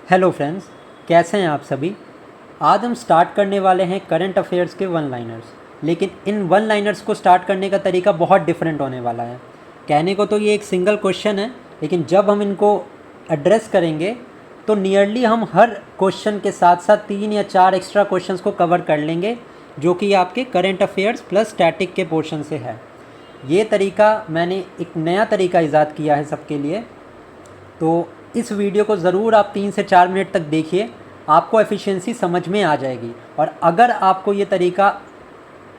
Hello friends, कैसे हैं आप सभी। आज हम स्टार्ट करने वाले हैं करंट अफेयर्स के वन लाइनर्स। लेकिन इन वन लाइनर्स को स्टार्ट करने का तरीका बहुत डिफरेंट होने वाला है। कहने को तो ये एक सिंगल क्वेश्चन है, लेकिन जब हम इनको एड्रेस करेंगे तो नियरली हम हर क्वेश्चन के साथ साथ 3 या 4 एक्स्ट्रा क्वेश्चंस को कवर कर लेंगे, जो कि आपके करंट अफेयर्स प्लस स्टैटिक के पोर्शन से है। ये तरीका मैंने एक नया तरीका ईजाद किया है सबके लिए। तो इस वीडियो को ज़रूर आप 3 से 4 मिनट तक देखिए, आपको एफिशिएंसी समझ में आ जाएगी। और अगर आपको ये तरीका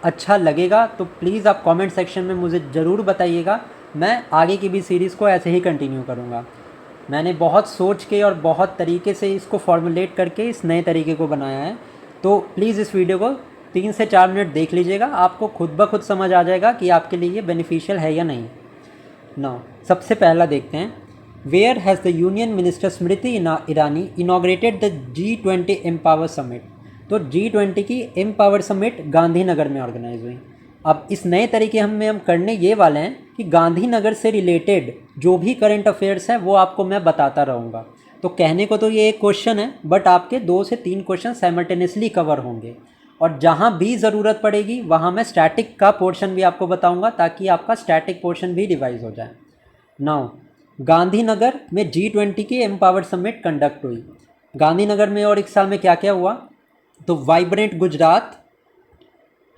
अच्छा लगेगा तो प्लीज़ आप कमेंट सेक्शन में मुझे ज़रूर बताइएगा। मैं आगे की भी सीरीज़ को ऐसे ही कंटिन्यू करूँगा। मैंने बहुत सोच के और बहुत तरीके से इसको फॉर्मुलेट करके इस नए तरीके को बनाया है। तो प्लीज़ इस वीडियो को 3 से 4 मिनट देख लीजिएगा, आपको खुद ब खुद समझ आ जाएगा कि आपके लिए ये बेनिफिशियल है या नहीं। नाउ सबसे पहला देखते हैं, where has the union minister Smriti Irani inaugurated the G20 empower summit. तो G20 की एम्पावर समिट गांधीनगर में ऑर्गेनाइज हुई। अब इस नए तरीके हम करने ये वाले हैं कि गांधीनगर से रिलेटेड जो भी करंट अफेयर्स हैं वो आपको मैं बताता रहूँगा। तो कहने को तो ये एक क्वेश्चन है, बट आपके 2 से 3 क्वेश्चन साइमल्टेनियसली कवर होंगे। और जहाँ भी ज़रूरत पड़ेगी वहाँ मैं स्टैटिक का पोर्शन भी आपको बताऊँगा, ताकि आपका स्टैटिक पोर्शन भी रिवाइज हो जाए। नाउ गांधीनगर में G20 की एम्पावर समिट कंडक्ट हुई। गांधीनगर में और एक साल में क्या क्या हुआ, तो vibrant Gujarat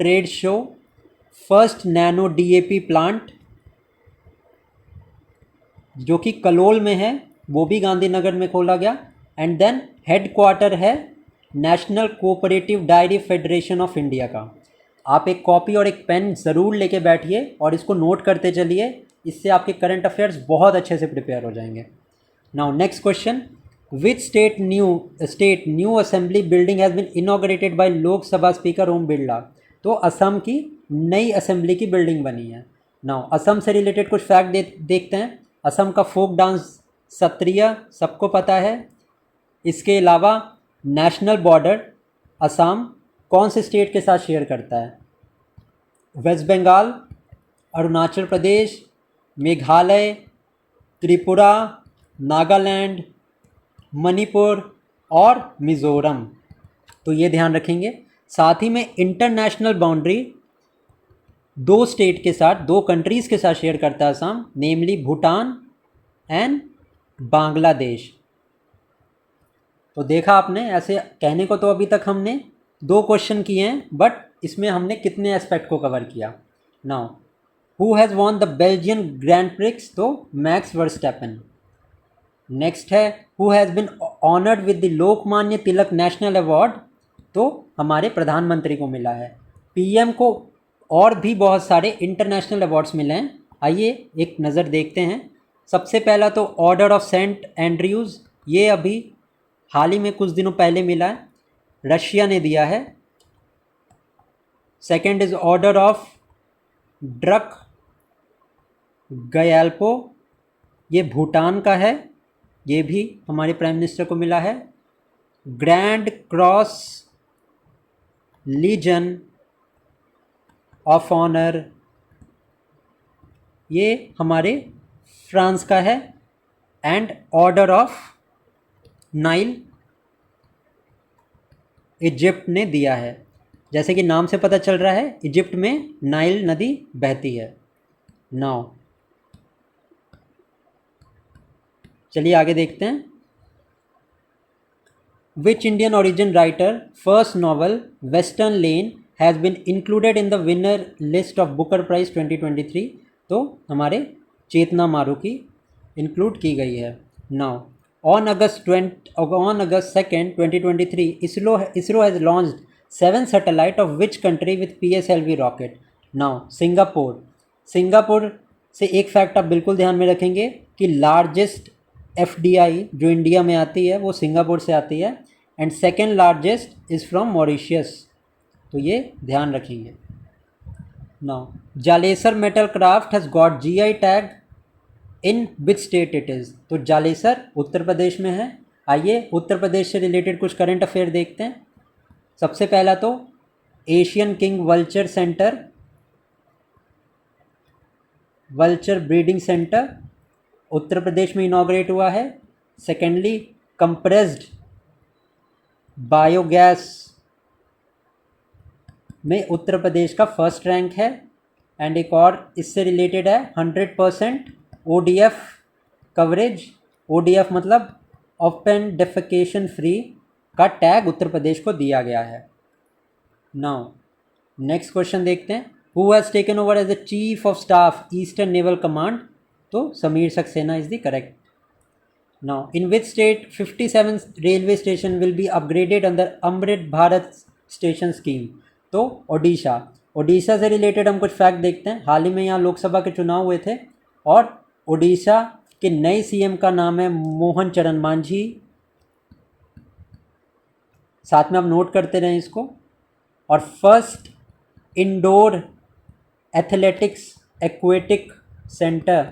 trade show, first nano DAP plant जो कि कलोल में है वो भी गांधीनगर में खोला गया। एंड देन हेड क्वार्टर है national cooperative diary federation of India का। आप एक कॉपी और एक पेन ज़रूर लेके बैठिए और इसको नोट करते चलिए, इससे आपके करंट अफेयर्स बहुत अच्छे से प्रिपेयर हो जाएंगे। Now next question, which state new assembly building has been inaugurated by Lok Sabha speaker Om Birla. तो असम की नई असेंबली की बिल्डिंग बनी है। नाउ असम से रिलेटेड कुछ फैक्ट देखते हैं। असम का फोक डांस सत्रिया सबको पता है। इसके अलावा नेशनल बॉर्डर असम कौन से स्टेट के साथ शेयर करता है, वेस्ट बंगाल, अरुणाचल प्रदेश, मेघालय, त्रिपुरा, नागालैंड, मणिपुर और मिज़ोरम। तो ये ध्यान रखेंगे। साथ ही में इंटरनेशनल बाउंड्री 2 स्टेट के साथ, 2 कंट्रीज़ के साथ शेयर करता है असम, नेमली भूटान एंड बांग्लादेश। तो देखा आपने, ऐसे कहने को तो अभी तक हमने 2 क्वेश्चन किए हैं, बट इसमें हमने कितने एस्पेक्ट को कवर किया। Now who has won the Belgian grand prix, तो मैक्स वर्स्टैपन। नेक्स्ट है who has been honoured with the Lokmanya Tilak national award, तो हमारे प्रधानमंत्री को मिला है। PM को और भी बहुत सारे इंटरनेशनल अवार्ड्स मिले हैं, आइए एक नज़र देखते हैं। सबसे पहला तो ऑर्डर ऑफ सेंट एंड्रयूज़, ये अभी हाल ही में कुछ दिनों पहले मिला है, रशिया ने दिया है। Second is order of Druk Gyalpo, ये भूटान का है, ये भी हमारे प्राइम मिनिस्टर को मिला है। Grand cross legion of honour, ये हमारे फ्रांस का है। And order of Nile Egypt ने दिया है। जैसे कि नाम से पता चल रहा है, इजिप्ट में नाइल नदी बहती है। नाउ चलिए आगे देखते हैं। Which Indian origin writer first novel western lane has been included in the winner list of Booker prize 2023, तो हमारे चेतना मारुकी इंक्लूड की गई है। Now on August 2nd 2023, ISRO has launched 7 satellites of which country with PSLV rocket? Now Singapore से एक fact आप बिल्कुल ध्यान में रखेंगे कि लार्जेस्ट FDI जो इंडिया में आती है वो सिंगापुर से आती है। And second largest is from Mauritius, तो ये ध्यान रखेंगे। Now Jalesar metal craft has got GI tag in which state it is, तो जालेसर उत्तर प्रदेश में है। आइए उत्तर प्रदेश से रिलेटेड कुछ करंट अफेयर देखते हैं। सबसे पहला तो Asian king vulture breeding centre Uttar Pradesh में इनॉग्रेट हुआ है। सेकेंडली कंप्रेस्ड बायोगैस में उत्तर प्रदेश का फर्स्ट रैंक है। एंड एक और इससे रिलेटेड है 100% ODF कवरेज। ODF मतलब ओपन डेफिकेशन फ्री का टैग उत्तर प्रदेश को दिया गया है। नाउ नेक्स्ट क्वेश्चन देखते हैं। Who has taken over as the chief of staff eastern naval command? तो Sameer Saxena is the correct. Now in which state 57 railway station will be upgraded under Amrit Bharat station scheme? तो ओडिशा। ओडिशा से related हम कुछ fact देखते हैं। हाल ही में यहाँ लोकसभा के चुनाव हुए थे और ओडिशा के नए सीएम का नाम है मोहन चरण मांझी। साथ में आप नोट करते रहें इसको। और first indoor athletics aquatic centre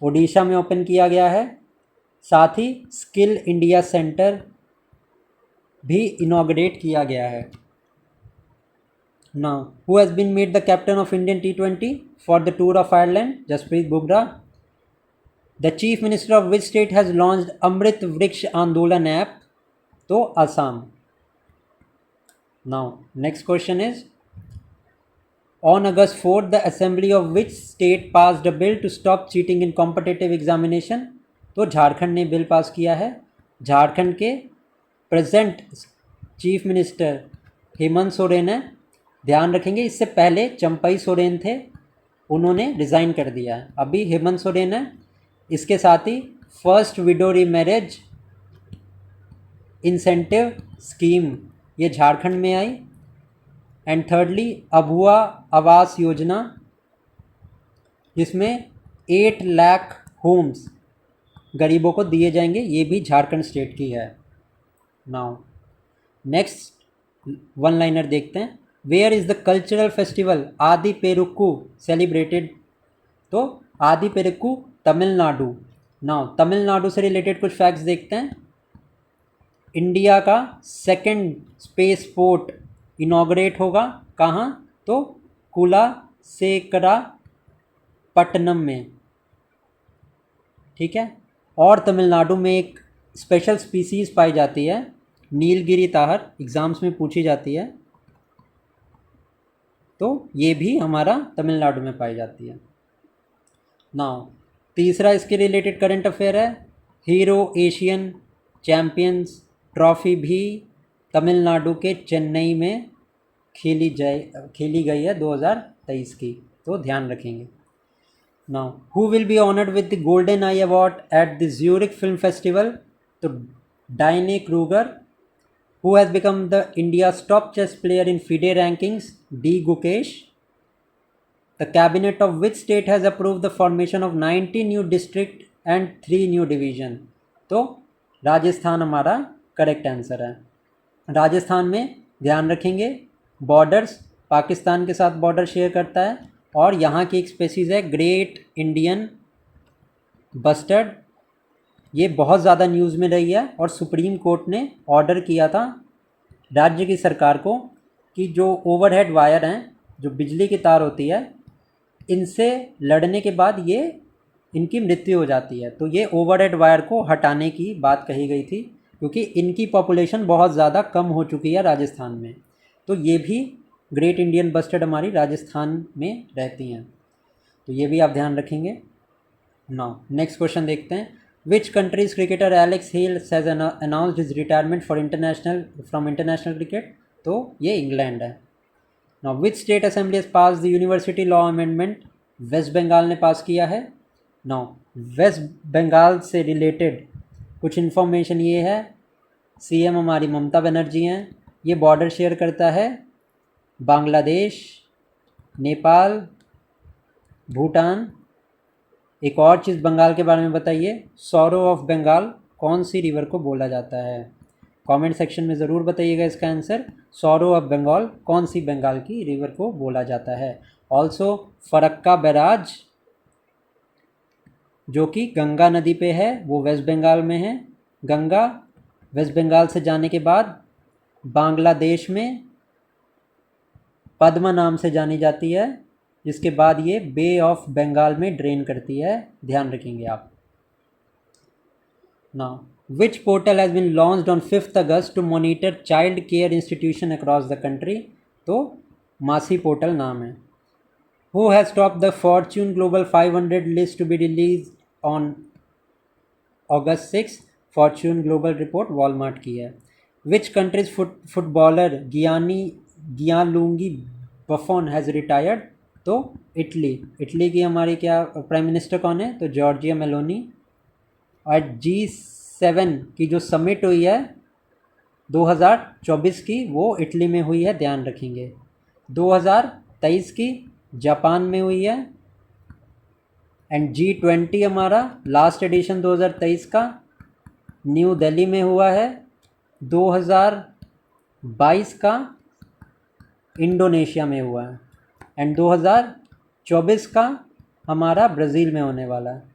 Odisha में ओपन किया गया है। साथ ही स्किल इंडिया सेंटर भी इनॉग्रेट किया गया है। Now who has been made the captain of Indian T20 for the tour of Ireland? Jasprit Bumrah. The chief minister of which state has launched Amrit Vriksh Andolan app? तो Assam. Now next question is on August 4th, the assembly of which state passed a bill to stop cheating in competitive examination? तो झारखंड ने bill pass किया है। झारखंड के present chief minister Hemant Soren है। ध्यान रखेंगे इससे पहले चंपई सोरेन थे, उन्होंने रिज़ाइन कर दिया है। अभी हेमंत सोरेन है। इसके साथ ही first widow remarriage incentive scheme ये झारखंड में आई। एंड थर्डली अभुआ आवास योजना जिसमें 8 लाख होम्स गरीबों को दिए जाएंगे, ये भी झारखंड स्टेट की है। नाउ नेक्स्ट वन लाइनर देखते हैं। Where is the cultural festival Aadi Perukku celebrated? तो आदि पेरुक्कू तमिलनाडु। नाउ तमिलनाडु से रिलेटेड कुछ फैक्ट्स देखते हैं। इंडिया का सेकंड स्पेस पोर्ट इनॉग्रेट होगा कहाँ? तो कुलासेकरा पट्टनम में। ठीक है। और तमिलनाडु में एक स्पेशल स्पीसीज़ पाई जाती है नीलगिरी ताहर, एग्ज़ाम्स में पूछी जाती है, तो ये भी हमारा तमिलनाडु में पाई जाती है। नाउ तीसरा इसके रिलेटेड करंट अफेयर है। हीरो एशियन चैम्पियंस ट्रॉफी भी तमिलनाडु के चेन्नई में खेली गई है 2023 की, तो ध्यान रखेंगे। Now who will be honoured with the golden eye award at the Zurich film festival? तो Diane Kruger. Who has become the India's top chess player in FIDE rankings? D Gukesh. The cabinet of which state has approved the formation of 90 new district and 3 new division? तो राजस्थान हमारा correct answer है। राजस्थान में ध्यान रखेंगे borders Pakistan के साथ border share करता है और यहाँ की एक स्पेसीज़ है ग्रेट इंडियन बस्टर्ड। ये बहुत ज़्यादा न्यूज़ में रही है और सुप्रीम कोर्ट ने ऑर्डर किया था राज्य की सरकार को कि जो ओवरहेड वायर हैं, जो बिजली की तार होती है, इनसे लड़ने के बाद ये इनकी मृत्यु हो जाती है, तो ये ओवरहेड वायर को हटाने की बात कही गई थी क्योंकि इनकी पॉपुलेशन बहुत ज़्यादा कम हो चुकी है राजस्थान में। तो ये भी ग्रेट इंडियन बस्टर्ड हमारी राजस्थान में रहती हैं, तो ये भी आप ध्यान रखेंगे। नाउ नेक्स्ट क्वेश्चन देखते हैं। Which countries cricketer Alex Hales has announced his retirement from international cricket? तो ये इंग्लैंड है। Now which state assembly has pass the university law amendment? West Bengal ने पास किया है। नाउ वेस्ट बंगाल से रिलेटेड कुछ इन्फॉर्मेशन ये है, सीएम हमारी ममता बनर्जी हैं। ये बॉर्डर शेयर करता है बांग्लादेश, नेपाल, भूटान। एक और चीज़ बंगाल के बारे में बताइए, सौरो ऑफ बंगाल कौन सी रिवर को बोला जाता है? कमेंट सेक्शन में ज़रूर बताइएगा इसका आंसर। सौरो ऑफ बंगाल कौन सी बंगाल की रिवर को बोला जाता है? ऑल्सो फरक्का बैराज जो कि गंगा नदी पे है, वो वेस्ट बंगाल में है। गंगा वेस्ट बंगाल से जाने के बाद बांग्लादेश में पद्मा नाम से जानी जाती है, जिसके बाद ये बे ऑफ बंगाल में ड्रेन करती है। ध्यान रखेंगे आप। Now which portal has been launched on 5 August to monitor child care institution across the country, तो मासी पोर्टल नाम है। Who has top the Fortune global 500 list to be release on August 6, Fortune global report Walmart की है। Which country's footballer गियालूंगी Buffon has retired, तो Italy की हमारी क्या प्राइम मिनिस्टर कौन है, तो जॉर्जिया मेलोनी। और G7 की जो समिट हुई है 2024 की, वो इटली में हुई है, ध्यान रखेंगे। 2023 की जापान में हुई है। एंड G20 हमारा लास्ट एडिशन 2023 का न्यू दिल्ली में हुआ है। 2022 का इंडोनेशिया में हुआ है। एंड 2024 का हमारा ब्राज़ील में होने वाला है।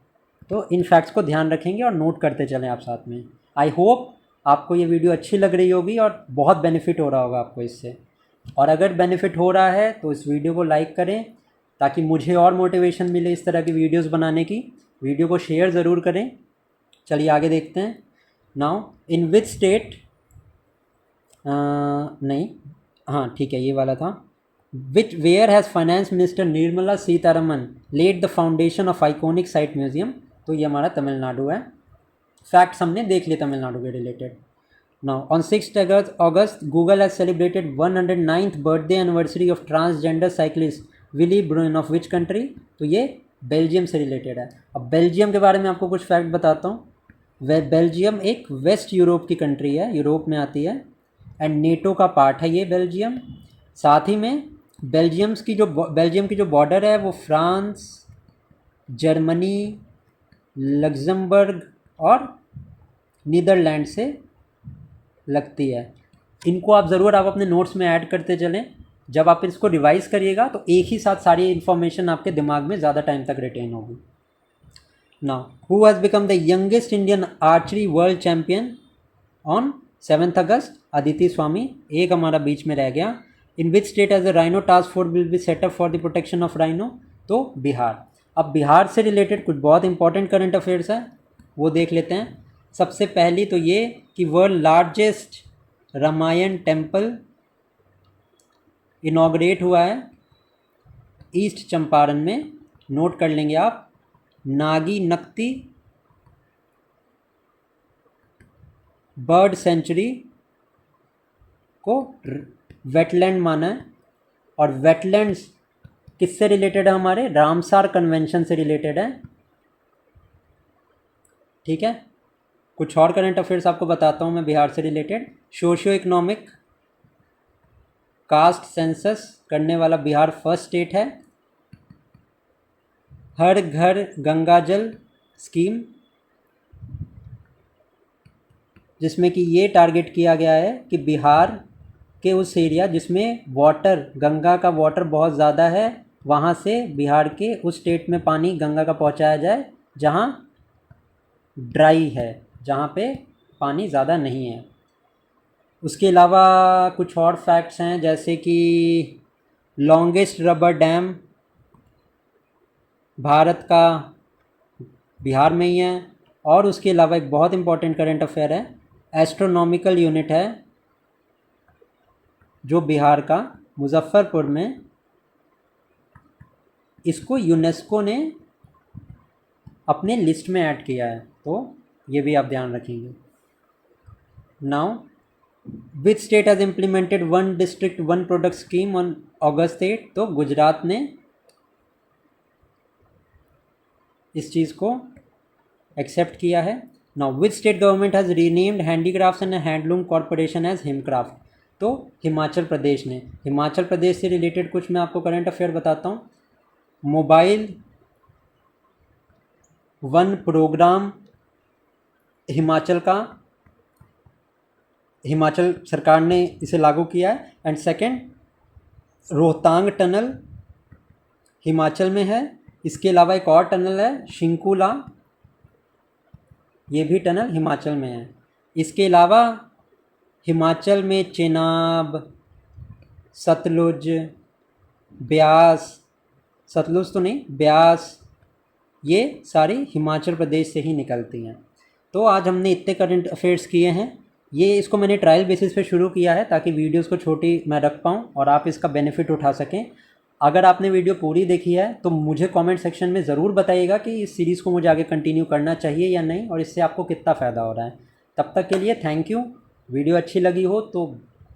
तो इन फैक्ट्स को ध्यान रखेंगे और नोट करते चलें आप साथ में। आई होप आपको ये वीडियो अच्छी लग रही होगी और बहुत बेनिफिट हो रहा होगा आपको इससे। और अगर बेनिफिट हो रहा है तो इस वीडियो को लाइक करें ताकि मुझे और मोटिवेशन मिले इस तरह की वीडियोस बनाने की। वीडियो को शेयर ज़रूर करें। चलिए आगे देखते हैं। नाउ इन विच स्टेट, नहीं, हाँ ठीक है, ये वाला था। Which where has finance minister Nirmala Sitharaman led the foundation of iconic site museum, तो ये हमारा तमिलनाडु है। फैक्ट्स हमने देख लिए तमिलनाडु के related. Now on 6 August Google has celebrated 109th birthday anniversary of transgender cyclist Willy Bruyn of which country, तो ये बेल्जियम से रिलेटेड है। अब बेल्जियम के बारे में आपको कुछ फैक्ट बताता हूँ। वह बेल्जियम एक वेस्ट यूरोप की कंट्री है, यूरोप में आती है, एंड नेटो का पार्ट है ये बेल्जियम। साथ ही में बेल्जियम की जो बॉर्डर है वो फ्रांस, जर्मनी, लग्जमबर्ग और नीदरलैंड से लगती है। इनको आप ज़रूर आप अपने नोट्स में ऐड करते चलें। जब आप इसको रिवाइज़ करिएगा तो एक ही साथ सारी इन्फॉर्मेशन आपके दिमाग में ज़्यादा टाइम तक रिटेन होगी। Now who has become the youngest Indian archery world champion on 7 August, Aditi Swami, एक हमारा बीच में रह गया। In which state as a rhino task force will be set up for the protection of rhino, तो बिहार। अब बिहार से रिलेटेड कुछ बहुत इंपॉर्टेंट करंट अफेयर्स है, वो देख लेते हैं। सबसे पहली तो ये कि world largest Ramayan temple inaugurate हुआ है ईस्ट चंपारण में, नोट कर लेंगे आप। नागी नक्ति बर्ड सेंचुरी को वेटलैंड माना है। और वेटलैंड्स किससे रिलेटेड है, हमारे रामसार कन्वेंशन से रिलेटेड है। ठीक है, कुछ और करंट अफेयर्स आपको बताता हूँ मैं बिहार से related. Socio economic caste census करने वाला बिहार फर्स्ट स्टेट है। हर घर गंगा जल स्कीम, जिसमें कि ये टारगेट किया गया है कि बिहार के उस एरिया जिसमें वाटर, गंगा का वाटर बहुत ज़्यादा है, वहाँ से बिहार के उस स्टेट में पानी गंगा का पहुँचाया जाए जहाँ ड्राई है, जहाँ पे पानी ज़्यादा नहीं है। उसके अलावा कुछ और फैक्ट्स हैं, जैसे कि लॉन्गेस्ट रबर डैम भारत का बिहार में ही है। और उसके अलावा एक बहुत इंपॉर्टेंट करंट अफेयर है, एस्ट्रोनॉमिकल यूनिट है जो बिहार का मुजफ्फरपुर में, इसको यूनेस्को ने अपने लिस्ट में ऐड किया है, तो ये भी आप ध्यान रखेंगे। Now which state has implemented one district one product scheme on August 8, तो गुजरात ने इस चीज़ को एक्सेप्ट किया है। Now which state government has renamed handicrafts and handloom corporation as Himcraft, तो हिमाचल प्रदेश ने। हिमाचल प्रदेश से रिलेटेड कुछ मैं आपको करंट अफेयर बताता हूँ। मोबाइल वन प्रोग्राम हिमाचल का, हिमाचल सरकार ने इसे लागू किया है। And second, Rohtang tunnel Himachal में है। इसके अलावा एक और टनल है शिंकुला, ये भी टनल हिमाचल में है। इसके अलावा हिमाचल में चेनाब, सतलुज, ब्यास, सतलुज तो नहीं, ब्यास, ये सारी हिमाचल प्रदेश से ही निकलती हैं। तो आज हमने इतने करंट अफेयर्स किए हैं। ये इसको मैंने ट्रायल बेसिस पे शुरू किया है ताकि वीडियोस को छोटी मैं रख पाऊँ और आप इसका बेनिफिट उठा सकें। अगर आपने वीडियो पूरी देखी है तो मुझे कमेंट सेक्शन में ज़रूर बताइएगा कि इस सीरीज़ को मुझे आगे कंटिन्यू करना चाहिए या नहीं, और इससे आपको कितना फ़ायदा हो रहा है। तब तक के लिए थैंक यू। वीडियो अच्छी लगी हो तो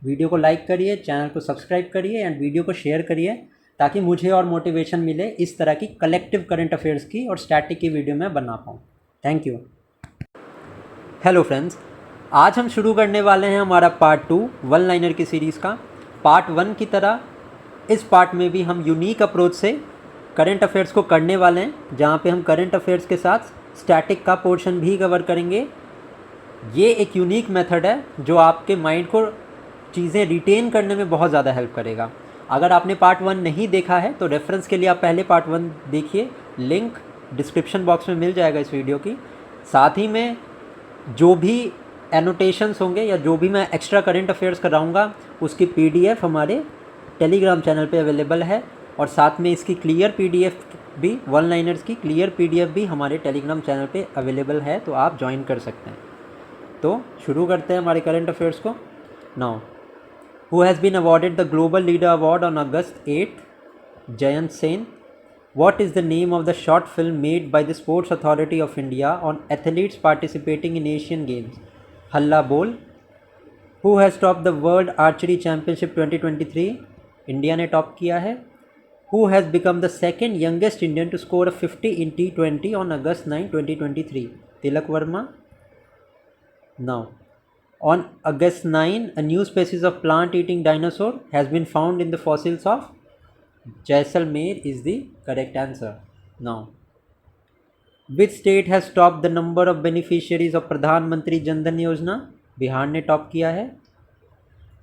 वीडियो को लाइक करिए, चैनल को सब्सक्राइब करिए एंड वीडियो को शेयर करिए ताकि मुझे और मोटिवेशन मिले इस तरह की कलेक्टिव करंट अफेयर्स की और स्टैटिक की वीडियो मैं बना पाऊँ। Thank you. हेलो फ्रेंड्स, आज हम शुरू करने वाले हैं हमारा पार्ट 2 वन लाइनर की सीरीज़ का। पार्ट 1 की तरह इस पार्ट में भी हम यूनिक अप्रोच से करंट अफेयर्स को करने वाले हैं, जहाँ पे हम करंट अफेयर्स के साथ स्टैटिक का पोर्शन भी कवर करेंगे। ये एक यूनिक मेथड है जो आपके माइंड को चीज़ें रिटेन करने में बहुत ज़्यादा हेल्प करेगा। अगर आपने पार्ट 1 नहीं देखा है तो रेफरेंस के लिए आप पहले पार्ट 1 देखिए, लिंक डिस्क्रिप्शन बॉक्स में मिल जाएगा इस वीडियो की। साथ ही में जो भी एनोटेशंस होंगे या जो भी मैं एक्स्ट्रा करंट अफेयर्स कराऊंगा उसकी पीडीएफ हमारे टेलीग्राम चैनल पे अवेलेबल है, और साथ में इसकी क्लियर पीडीएफ भी, वन लाइनर्स की क्लियर पीडीएफ भी हमारे टेलीग्राम चैनल पे अवेलेबल है, तो आप ज्वाइन कर सकते हैं। तो शुरू करते हैं हमारे करंट अफेयर्स को। Now, who has been awarded the global leader award on August 8? Jayant Sen. What is the name of the short film made by the Sports Authority of India on athletes participating in Asian Games? Halla Bol. Who has topped the World Archery Championship 2023? India ने top किया है। Who has become the second youngest Indian to score a 50 in T20 on August 9, 2023? Tilak Varma. Now, on August 9, a new species of plant-eating dinosaur has been found in the fossils of Jaisalmer is the correct answer. Now, which state has topped the number of beneficiaries of Pradhan Mantri Jan Dhan Yojana? Bihar ने top किया है।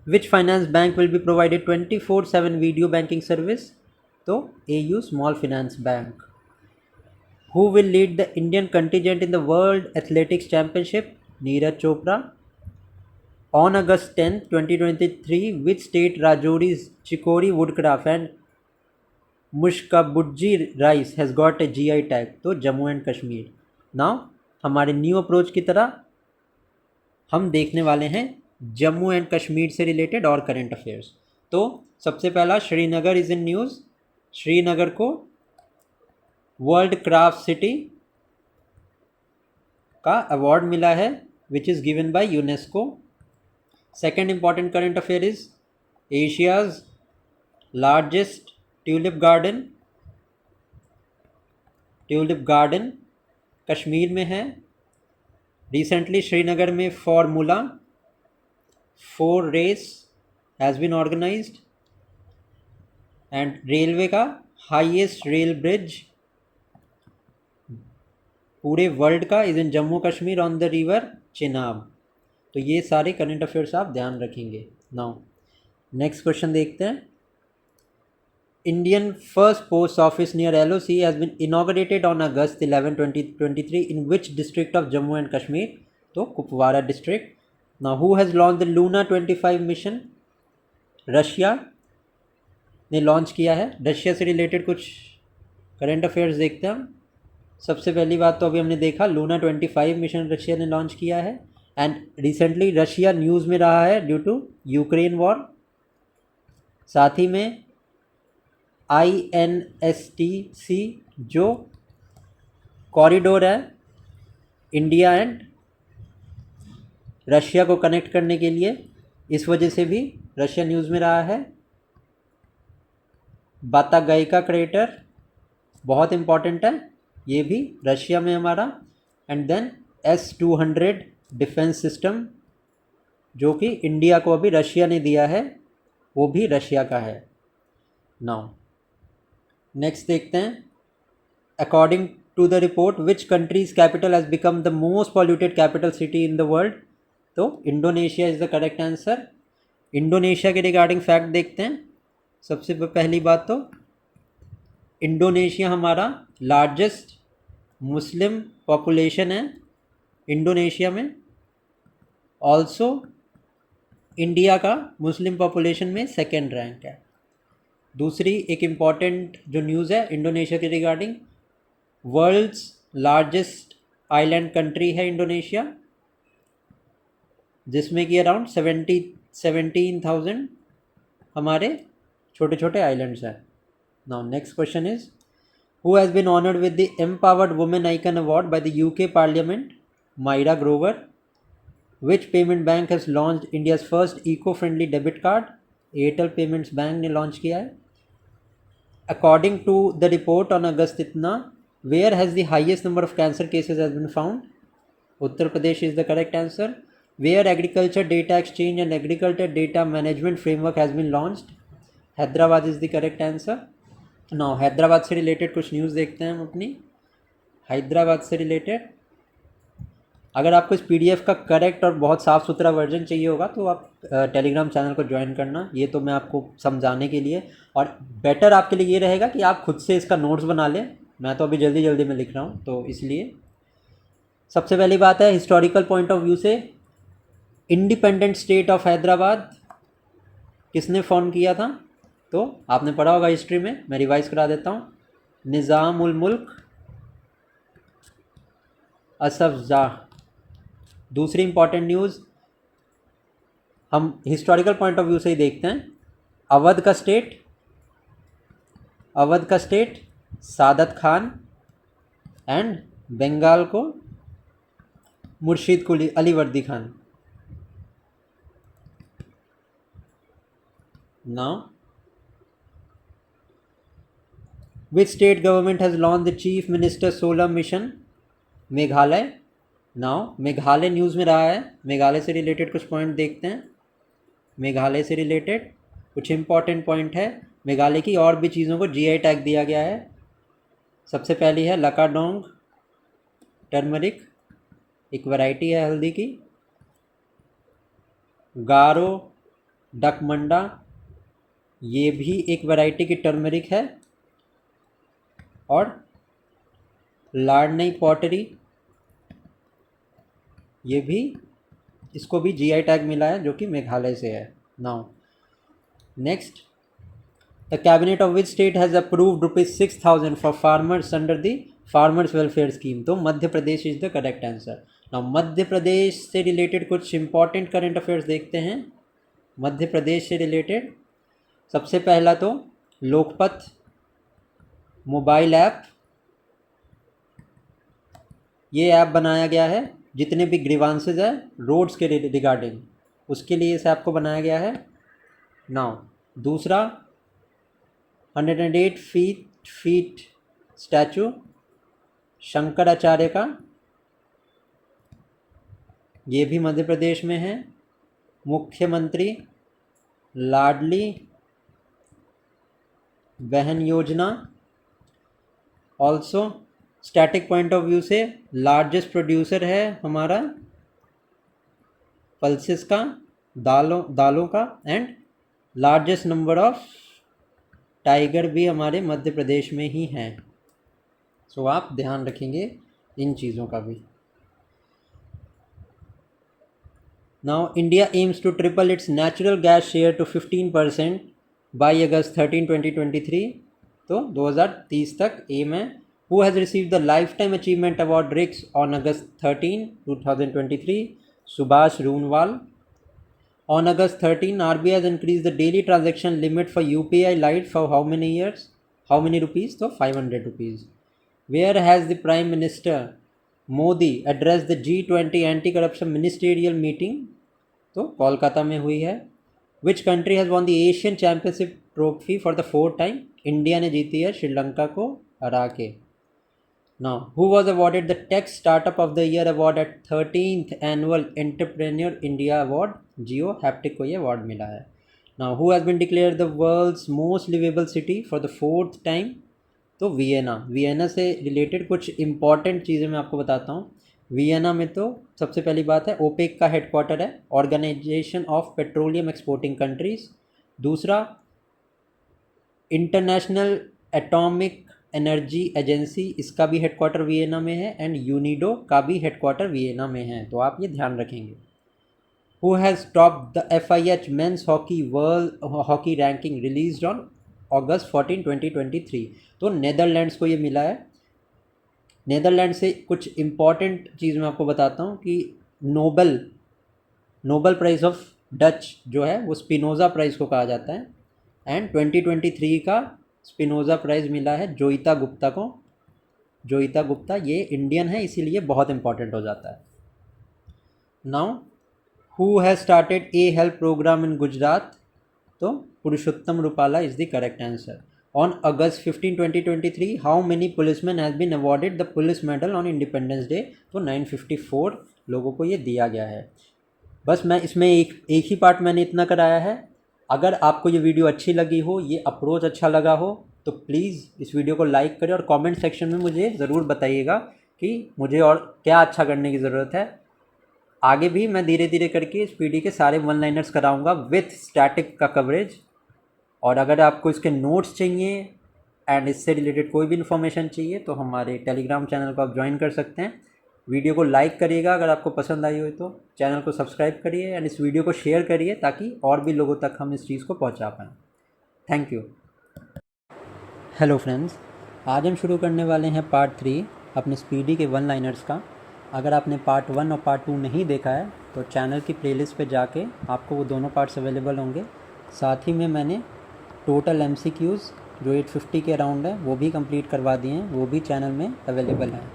Which finance bank will be provided 24/7 video banking service? तो AU Small Finance Bank. Who will lead the Indian contingent in the World Athletics Championship? Neeraj Chopra. On August 10, 2023, which state Rajori's Chikori woodcraft and Mushkbudji rice has got a GI tag? तो Jammu and Kashmir. Now, हमारे new approach की तरह हम देखने वाले हैं Jammu and Kashmir से related और करंट अफेयर्स। तो सबसे पहला, Srinagar is in news. Srinagar को वर्ल्ड क्राफ्ट सिटी का अवार्ड मिला है which is given by UNESCO. Second important current affair is Asia's largest tulip garden Kashmir में है। रिसेंटली श्रीनगर में formula 4 race has been organized, and railway का हाईएस्ट रेल ब्रिज पूरे world का is in Jammu Kashmir on the river Chenab. तो ये सारे current affairs आप ध्यान रखेंगे। नाउ नेक्स्ट क्वेश्चन देखते हैं। Indian first post office near LOC has been inaugurated on August 11, 2023 in which district of Jammu and Kashmir? तो Kupwara district. Now, who has launched the Luna 25 mission? Russia ने launch किया है। Russia से related कुछ current affairs देखते हैं हम। सबसे पहली बात तो अभी हमने देखा, लूना 25 मिशन रशिया ने लॉन्च किया है, एंड रिसेंटली रशिया न्यूज़ में रहा है ड्यू टू यूक्रेन वॉर। साथ ही में INSTC जो कॉरिडोर है इंडिया एंड रशिया को कनेक्ट करने के लिए, इस वजह से भी रशिया न्यूज़ में रहा है। बातागाइका क्रेटर बहुत इम्पॉर्टेंट है, ये भी रशिया में हमारा। And then S-200 defence system जो कि इंडिया को अभी रशिया ने दिया है, वो भी रशिया का है। नाउ नेक्स्ट देखते हैं। According to the report which country's capital has become the most polluted capital city in the world? तो Indonesia is the correct answer. Indonesia के रिगार्डिंग फैक्ट देखते हैं। सबसे पहली बात तो इंडोनेशिया हमारा लार्जेस्ट मुस्लिम पॉपुलेशन है इंडोनेशिया में। ऑल्सो इंडिया का मुस्लिम पॉपुलेशन में सेकेंड रैंक है। दूसरी एक इम्पॉर्टेंट जो न्यूज़ है इंडोनेशिया के regarding, world's largest island country है इंडोनेशिया, जिसमें कि अराउंड 17,000 हमारे छोटे छोटे आइलैंड्स हैं। Now next question is, who has been honoured with the empowered women icon award by the UK parliament? Myra Grover. Which payment bank has launched India's first eco friendly debit card? Airtel payments bank ने launch किया है। According to the report on August इतना, where has the highest number of cancer cases has been found? Uttar Pradesh is the correct answer. Where agriculture data exchange and agriculture data management framework has been launched? Hyderabad is the correct answer. Now Hyderabad से related कुछ news देखते हैं हम अपनी। हैदराबाद से related, अगर आपको इस पीडीएफ का करेक्ट और बहुत साफ़ सुथरा वर्जन चाहिए होगा तो आप टेलीग्राम चैनल को ज्वाइन करना। ये तो मैं आपको समझाने के लिए, और बेटर आपके लिए ये रहेगा कि आप खुद से इसका नोट्स बना लें। मैं तो अभी जल्दी जल्दी में लिख रहा हूँ, तो इसलिए सबसे पहली बात है हिस्टोरिकल पॉइंट ऑफ व्यू से, इंडिपेंडेंट स्टेट ऑफ हैदराबाद किसने फॉर्म किया था? तो आपने पढ़ा होगा हिस्ट्री में, मैं रिवाइज करा देता हूँ। निज़ाम उल मुल्क असफ जाह। दूसरी इंपॉर्टेंट न्यूज़ हम हिस्टोरिकल पॉइंट ऑफ व्यू से ही देखते हैं। अवध का स्टेट सादत खान एंड बंगाल को Murshid Quli Alivardi Khan. Now which state government has launch the chief minister solar mission? Meghalaya. Now Meghalaya news में रहा है, मेघालय से रिलेटेड कुछ पॉइंट देखते हैं। मेघालय से रिलेटेड कुछ इंपॉर्टेंट पॉइंट है। मेघालय की और भी चीज़ों को जीआई टैग दिया गया है। सबसे पहली है लकाडोंग टर्मरिक, एक वैरायटी है हल्दी की। गारो डकमंडा, ये भी एक वैरायटी की टर्मरिक है। और लाडनई पॉटरी, ये भी, इसको भी जीआई टैग मिला है जो कि मेघालय से है। Now next, the cabinet of which state has approved ₹6,000 for farmers under the farmers welfare scheme? तो Madhya Pradesh is the correct answer. Now Madhya Pradesh से रिलेटेड कुछ इंपॉर्टेंट करंट अफेयर्स देखते हैं। मध्य प्रदेश से रिलेटेड सबसे पहला तो लोकपथ मोबाइल ऐप, ये ऐप बनाया गया है जितने भी ग्रीवांसेज है रोड्स के रिगार्डिंग, उसके लिए इस ऐप को बनाया गया है। नाउ दूसरा 108 फीट स्टैचू शंकराचार्य का, ये भी मध्य प्रदेश में है। मुख्यमंत्री लाडली बहन योजना, also static point of view से लार्जेस्ट प्रोड्यूसर है हमारा पल्सेस का, दालों का, and largest number of tiger भी हमारे मध्य प्रदेश में ही हैं। सो आप ध्यान रखेंगे इन चीज़ों का भी। Now India aims to triple its natural gas share to 15% by August 13, 2023। तो 2030 तक एम है। Who has received the Lifetime Achievement Award RICS on August 13, 2023? Subhash Roonwal. On August 13, RBI has increased the daily transaction limit for UPI Lite for how many years? How many rupees? So 500 rupees. Where has the Prime Minister Modi addressed the G20 anti-corruption ministerial meeting? तो कोलकाता में हुई है। Which country has won the Asian Championship trophy for the 4th time? India ने जीती है श्रीलंका को हरा के। Now, who was awarded the Tech Startup of the Year award at 13th Annual Entrepreneur India Award? Jio Haptic को ये award मिला है। Now, who has been declared the world's most livable city for the 4th time? तो Vienna से related कुछ important चीज़ें मैं आपको बताता हूँ। वियना में तो सबसे पहली बात है ओपेक का हेडक्वार्टर है, organization of petroleum exporting countries. दूसरा इंटरनेशनल एटॉमिक एनर्जी एजेंसी, इसका भी हेडक्वार्टर वियना में है, एंड यूनिडो का भी हेडक्वार्टर वियना में है, तो आप ये ध्यान रखेंगे। Who has top the FIH men's hockey world hockey ranking released on August 14, 2023? तो नेदरलैंड्स को ये मिला है। नीदरलैंड से कुछ इम्पॉर्टेंट चीज़ मैं आपको बताता हूँ कि Nobel Nobel prize of Dutch जो है वो स्पिनोज़ा प्राइज़ को कहा जाता है। एंड 2023 का स्पिनोज़ा प्राइज़ मिला है जोइता गुप्ता को। जोइता गुप्ता ये इंडियन है, इसीलिए बहुत इंपॉर्टेंट हो जाता है। Now who has started a help programme in Gujarat? तो Purushottam Rupala is the correct answer. On August 15 2023 how many policeman has been awarded the police medal on independence day? तो 954 लोगों को ये दिया गया है। बस मैं इसमें एक ही पार्ट मैंने इतना कराया है। अगर आपको ये वीडियो अच्छी लगी हो, ये अप्रोच अच्छा लगा हो, तो प्लीज़ इस वीडियो को लाइक करें और कमेंट सेक्शन में मुझे ज़रूर बताइएगा कि मुझे और क्या अच्छा करने की ज़रूरत है। आगे भी मैं धीरे धीरे करके इस पीडी के सारे वन लाइनर्स कराऊंगा विथ स्टैटिक का कवरेज। और अगर आपको इसके नोट्स चाहिए एंड इससे रिलेटेड कोई भी इन्फॉर्मेशन चाहिए तो हमारे टेलीग्राम चैनल को आप ज्वाइन कर सकते हैं। वीडियो को लाइक करिएगा अगर आपको पसंद आई हो तो, चैनल को सब्सक्राइब करिए एंड इस वीडियो को शेयर करिए ताकि और भी लोगों तक हम इस चीज़ को पहुंचा पाएँ। Thank you. हेलो फ्रेंड्स, आज हम शुरू करने वाले हैं पार्ट 3 अपने स्पीडी के वन लाइनर्स का। अगर आपने पार्ट 1 और पार्ट 2 नहीं देखा है तो चैनल की प्लेलिस्ट पे जाके आपको वो दोनों पार्ट्स अवेलेबल होंगे। साथ ही में मैंने टोटल MCQs जो 850 के अराउंड है वो भी कंप्लीट करवा दिए हैं, वो भी चैनल में अवेलेबल हैं।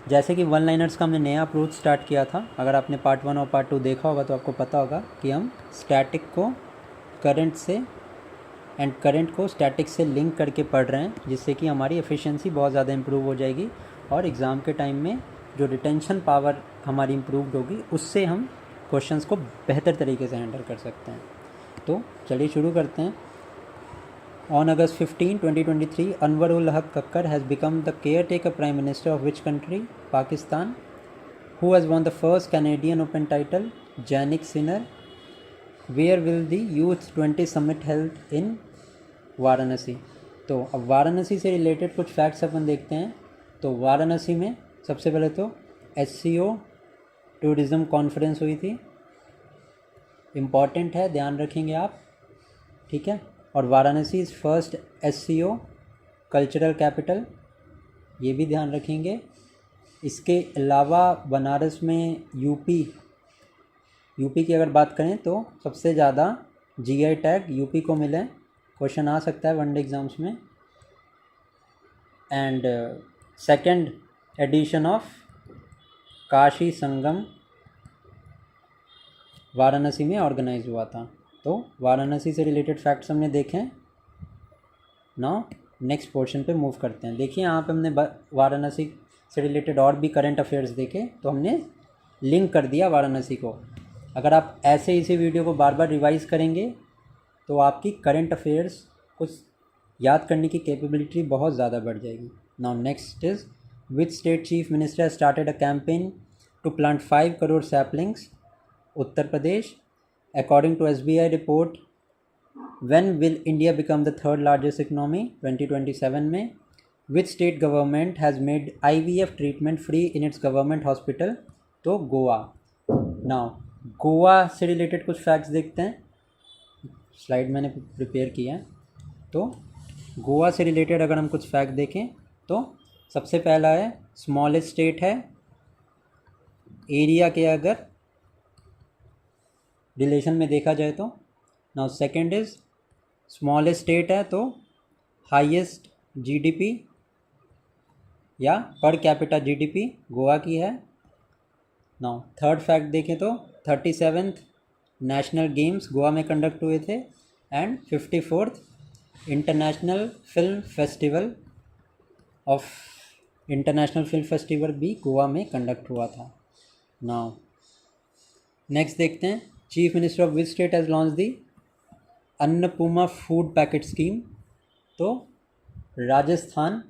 जैसे कि वन लाइनर्स का हमने नया अप्रोच स्टार्ट किया था, अगर आपने पार्ट 1 और पार्ट 2 देखा होगा तो आपको पता होगा कि हम स्टैटिक को करंट से एंड करंट को स्टैटिक से लिंक करके पढ़ रहे हैं, जिससे कि हमारी एफिशिएंसी बहुत ज़्यादा इंप्रूव हो जाएगी और एग्ज़ाम के टाइम में जो रिटेंशन पावर हमारी इम्प्रूव्ड होगी उससे हम क्वेश्चंस को बेहतर तरीके से हैंडल कर सकते हैं। तो चलिए शुरू करते हैं। On August 15, 2023, Anwar ul Haq Kakkar has become the caretaker Prime Minister of which country? Pakistan. Who has won the first Canadian Open title? Jannik Sinner. Where will the Youth 20 Summit held in? Varanasi. तो अब वाराणसी से related कुछ facts अपन देखते हैं। तो वाराणसी में सबसे पहले तो SCO टूरिज़्म कॉन्फ्रेंस हुई थी, इम्पॉर्टेंट है, ध्यान रखेंगे आप, ठीक है। और Varanasi is first SCO cultural capital, ये भी ध्यान रखेंगे। इसके अलावा बनारस में यूपी की अगर बात करें तो सबसे ज़्यादा GI टैग यूपी को मिले, क्वेश्चन आ सकता है वनडे एग्ज़ाम्स में। And second edition of Kashi Sangam Varanasi में ऑर्गेनाइज हुआ था। तो वाराणसी से रिलेटेड फैक्ट्स हमने देखे। नाउ नेक्स्ट पोर्शन पे मूव करते हैं। देखिए यहाँ पे हमने वाराणसी से रिलेटेड और भी करंट अफेयर्स देखे, तो हमने लिंक कर दिया वाराणसी को। अगर आप ऐसे इसी वीडियो को बार बार रिवाइज़ करेंगे तो आपकी करंट अफेयर्स कुछ याद करने की कैपेबिलिटी बहुत ज़्यादा बढ़ जाएगी। Now next is which state chief minister started a campaign to plant 5 crore saplings? Uttar Pradesh. According to SBI report, when will India become the third largest economy? 2027 में। Which state government has made IVF treatment free in its government hospital? तो Goa. Now Goa से related कुछ facts देखते हैं, slide मैंने prepare किया है। तो गोवा से रिलेटेड अगर हम कुछ फैक्ट देखें तो सबसे पहला है स्मॉलेस्ट स्टेट है एरिया के अगर रिलेशन में देखा जाए तो। Now second is smallest state है तो हाईएस्ट GDP या पर कैपिटा GDP गोवा की है। नाउ थर्ड फैक्ट देखें तो 37th नेशनल गेम्स गोवा में कंडक्ट हुए थे and 54th international film festival भी गोवा में कंडक्ट हुआ था। नाउ नेक्स्ट देखते हैं chief minister of which state has launch the Annapurna food packet scheme? तो राजस्थान।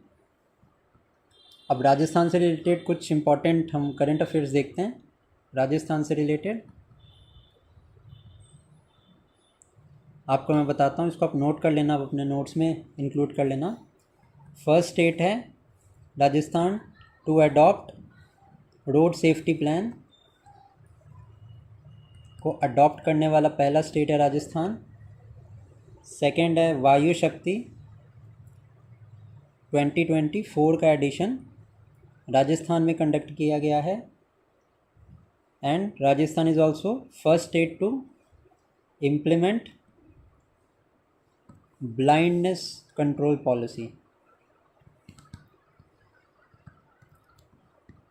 अब राजस्थान से रिलेटेड कुछ इंपॉर्टेंट हम करंट अफेयर्स देखते हैं। राजस्थान से रिलेटेड आपको मैं बताता हूँ, इसको आप नोट कर लेना, आप अपने नोट्स में इंक्लूड कर लेना। फर्स्ट स्टेट है Rajasthan to adopt road safety plan, को अडॉप्ट करने वाला पहला स्टेट है राजस्थान। सेकंड है वायु शक्ति 2024 का एडिशन राजस्थान में कंडक्ट किया गया है and Rajasthan is also first state to implement blindness control policy.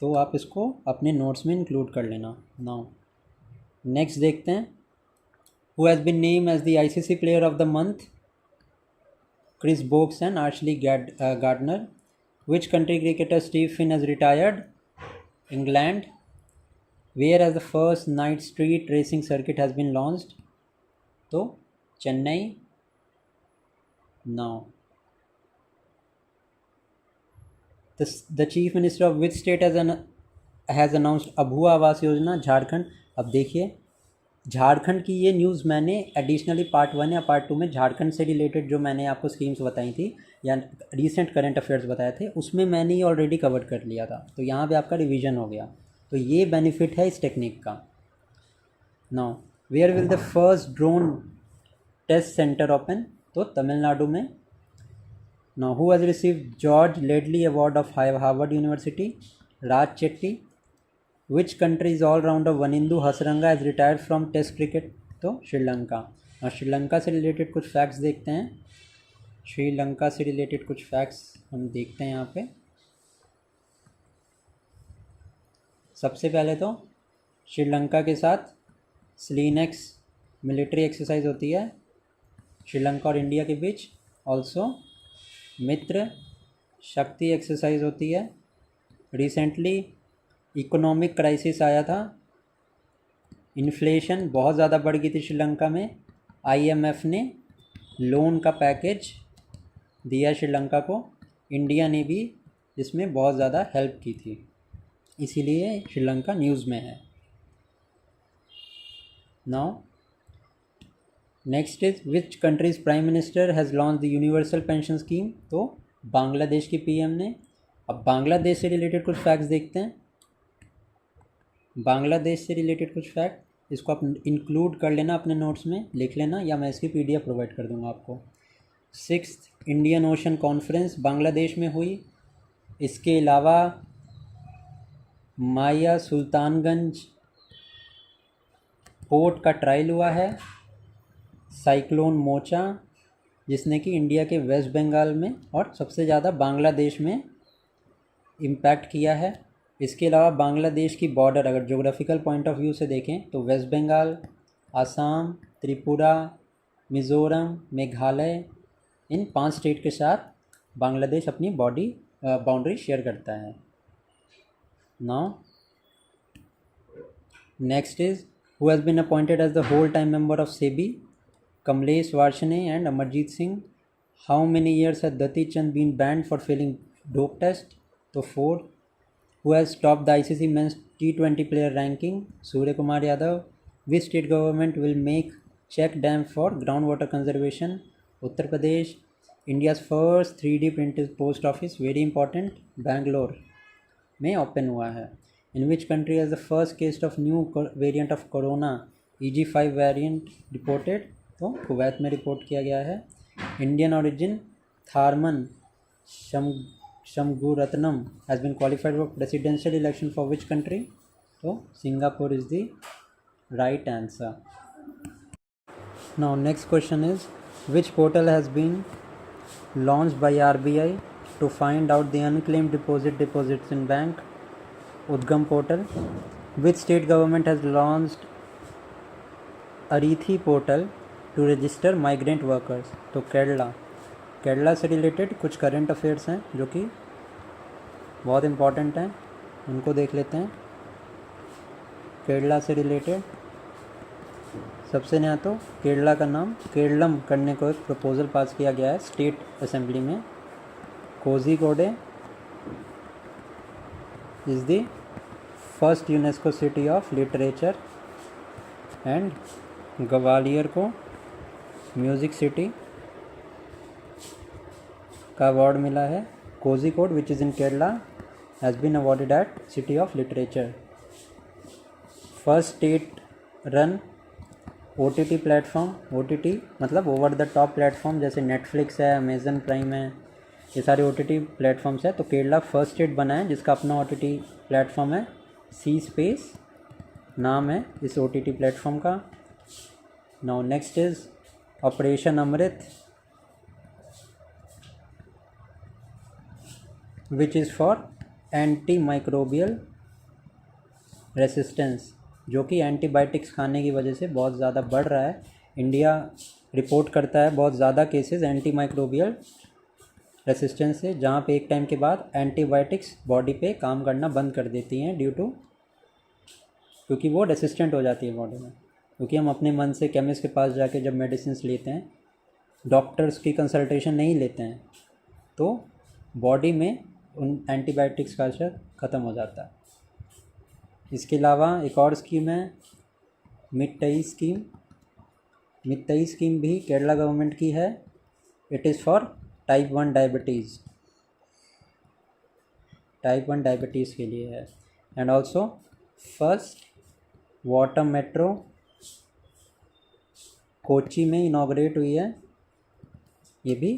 तो आप इसको अपने नोट्स में इंक्लूड कर लेना। नाउ नेक्स्ट देखते हैं, who has been name as the ICC player of the month, Chris Woakes and Ashleigh Gardner. Which country cricketer Steve Finn has retired, England. Where as the first night street racing circuit has been launched, तो Chennai. Now the chief minister of which state has announced Abua Awas Yojana, Jharkhand. अब देखिए झारखंड की ये news मैंने additionally part 1 या part 2 में झारखंड से related जो मैंने आपको स्कीम्स बताई थी या रीसेंट करंट अफेयर्स बताए थे उसमें मैंने ये ऑलरेडी कवर कर लिया था, तो यहाँ पे आपका रिवीजन हो गया। तो ये बेनिफिट है इस टेक्निक का। Now where will the first drone test centre open, तो तमिलनाडु में। Now, who has received George Ledley Award of Harvard University? Raj Chetty. Which country's all-rounder Vanindu Hasaranga has retired from Test cricket? तो श्रीलंका। और श्रीलंका से related कुछ facts देखते हैं। श्रीलंका से related कुछ फैक्ट्स हम देखते हैं यहाँ पे। सबसे पहले तो श्रीलंका के साथ स्लीनेक्स मिलिट्री एक्सरसाइज होती है श्रीलंका और इंडिया के बीच। ऑल्सो मित्र शक्ति एक्सरसाइज होती है। रिसेंटली इकोनॉमिक क्राइसिस आया था, इन्फ्लेशन बहुत ज़्यादा बढ़ गई थी श्रीलंका में। आईएमएफ ने लोन का पैकेज दिया श्रीलंका को, इंडिया ने भी इसमें बहुत ज़्यादा हेल्प की थी, इसीलिए श्रीलंका न्यूज़ में है। Now next is which countries prime minister has launch the universal pension scheme, तो बांग्लादेश की पीएम ने। अब बांग्लादेश से रिलेटेड कुछ फैक्ट्स देखते हैं। बांग्लादेश से रिलेटेड कुछ फैक्ट इसको आप इंक्लूड कर लेना अपने नोट्स में, लिख लेना, या मैं इसकी पीडीएफ प्रोवाइड कर दूंगा आपको। 6th Indian ocean conference Bangladesh में हुई। इसके अलावा माया सुल्तानगंज पोर्ट का ट्रायल हुआ है। साइक्लोन मोचा जिसने कि इंडिया के वेस्ट बंगाल में और सबसे ज़्यादा बांग्लादेश में इम्पैक्ट किया है। इसके अलावा बांग्लादेश की बॉर्डर अगर ज्योग्राफिकल पॉइंट ऑफ व्यू से देखें तो वेस्ट बंगाल, आसाम, त्रिपुरा, मिज़ोरम, मेघालय, इन 5 स्टेट के साथ बांग्लादेश अपनी बाउंड्री शेयर करता है। Now next is who has been appointed as the whole time member of SEBI, Kamlesh Varshney and Amarjeet Singh. How many years has Dati Chand been banned for failing dope test? तो 4. Who has topped the ICC men's T20 player ranking? Surya Kumar Yadav. Which state government will make check dam for groundwater conservation? Uttar Pradesh. India's first 3D printed post office, very important, Bangalore में open हुआ है। In which country has the first case of new variant of corona EG5 variant reported? तो Kuwait में report किया गया है। Indian origin Tharman Shanmugaratnam has been qualified for presidential election for which country, तो Singapore is the right answer. Now next question is which portal has been launched by RBI to find out the unclaimed deposits in bank, Udgam portal. Which state government has launched Athidhi portal to register migrant workers, तो केरला से related कुछ current affairs हैं जो कि बहुत important हैं, उनको देख लेते हैं। केरला से रिलेटेड सबसे नया तो केरला का नाम केरलम करने को एक प्रपोज़ल पास किया गया है स्टेट असेंबली में। Kozhikode is the first UNESCO city of literature and Gwalior को म्यूज़िक सिटी का अवार्ड मिला है। Kozhikode which is in Kerala has been awarded at city of literature. First state run OTT platform, OTT मतलब ओवर द टॉप प्लेटफॉर्म जैसे Netflix है, Amazon Prime है, ये सारे OTT प्लेटफॉर्म्स है। तो केरला फर्स्ट स्टेट बना है जिसका अपना OTT प्लेटफॉर्म है, सी स्पेस नाम है इस OTT प्लेटफॉर्म का। Now next is operation Amrit, which is for anti microbial resistance, जो कि एंटीबायोटिक्स खाने की वजह से बहुत ज़्यादा बढ़ रहा है। इंडिया रिपोर्ट करता है बहुत ज़्यादा केसेस एंटी माइक्रोबियल रेसिस्टेंस से, जहाँ पे एक टाइम के बाद एंटीबायोटिक्स बॉडी पे काम करना बंद कर देती हैं क्योंकि वो रेसिस्टेंट हो जाती है बॉडी में। क्योंकि हम अपने मन से केमिस्ट के पास जाके जब मेडिसिन लेते हैं, डॉक्टर्स की कंसल्टेशन नहीं लेते हैं, तो बॉडी में उन एंटीबायोटिक्स का असर ख़त्म हो जाता है। इसके अलावा एक और स्कीम है मिट्टई स्कीम। मिट्टई स्कीम भी केरला गवर्नमेंट की है। It is for type 1 diabetes, type 1 diabetes के लिए है। And also first water metro Kochi में इनॉग्रेट हुई है, ये भी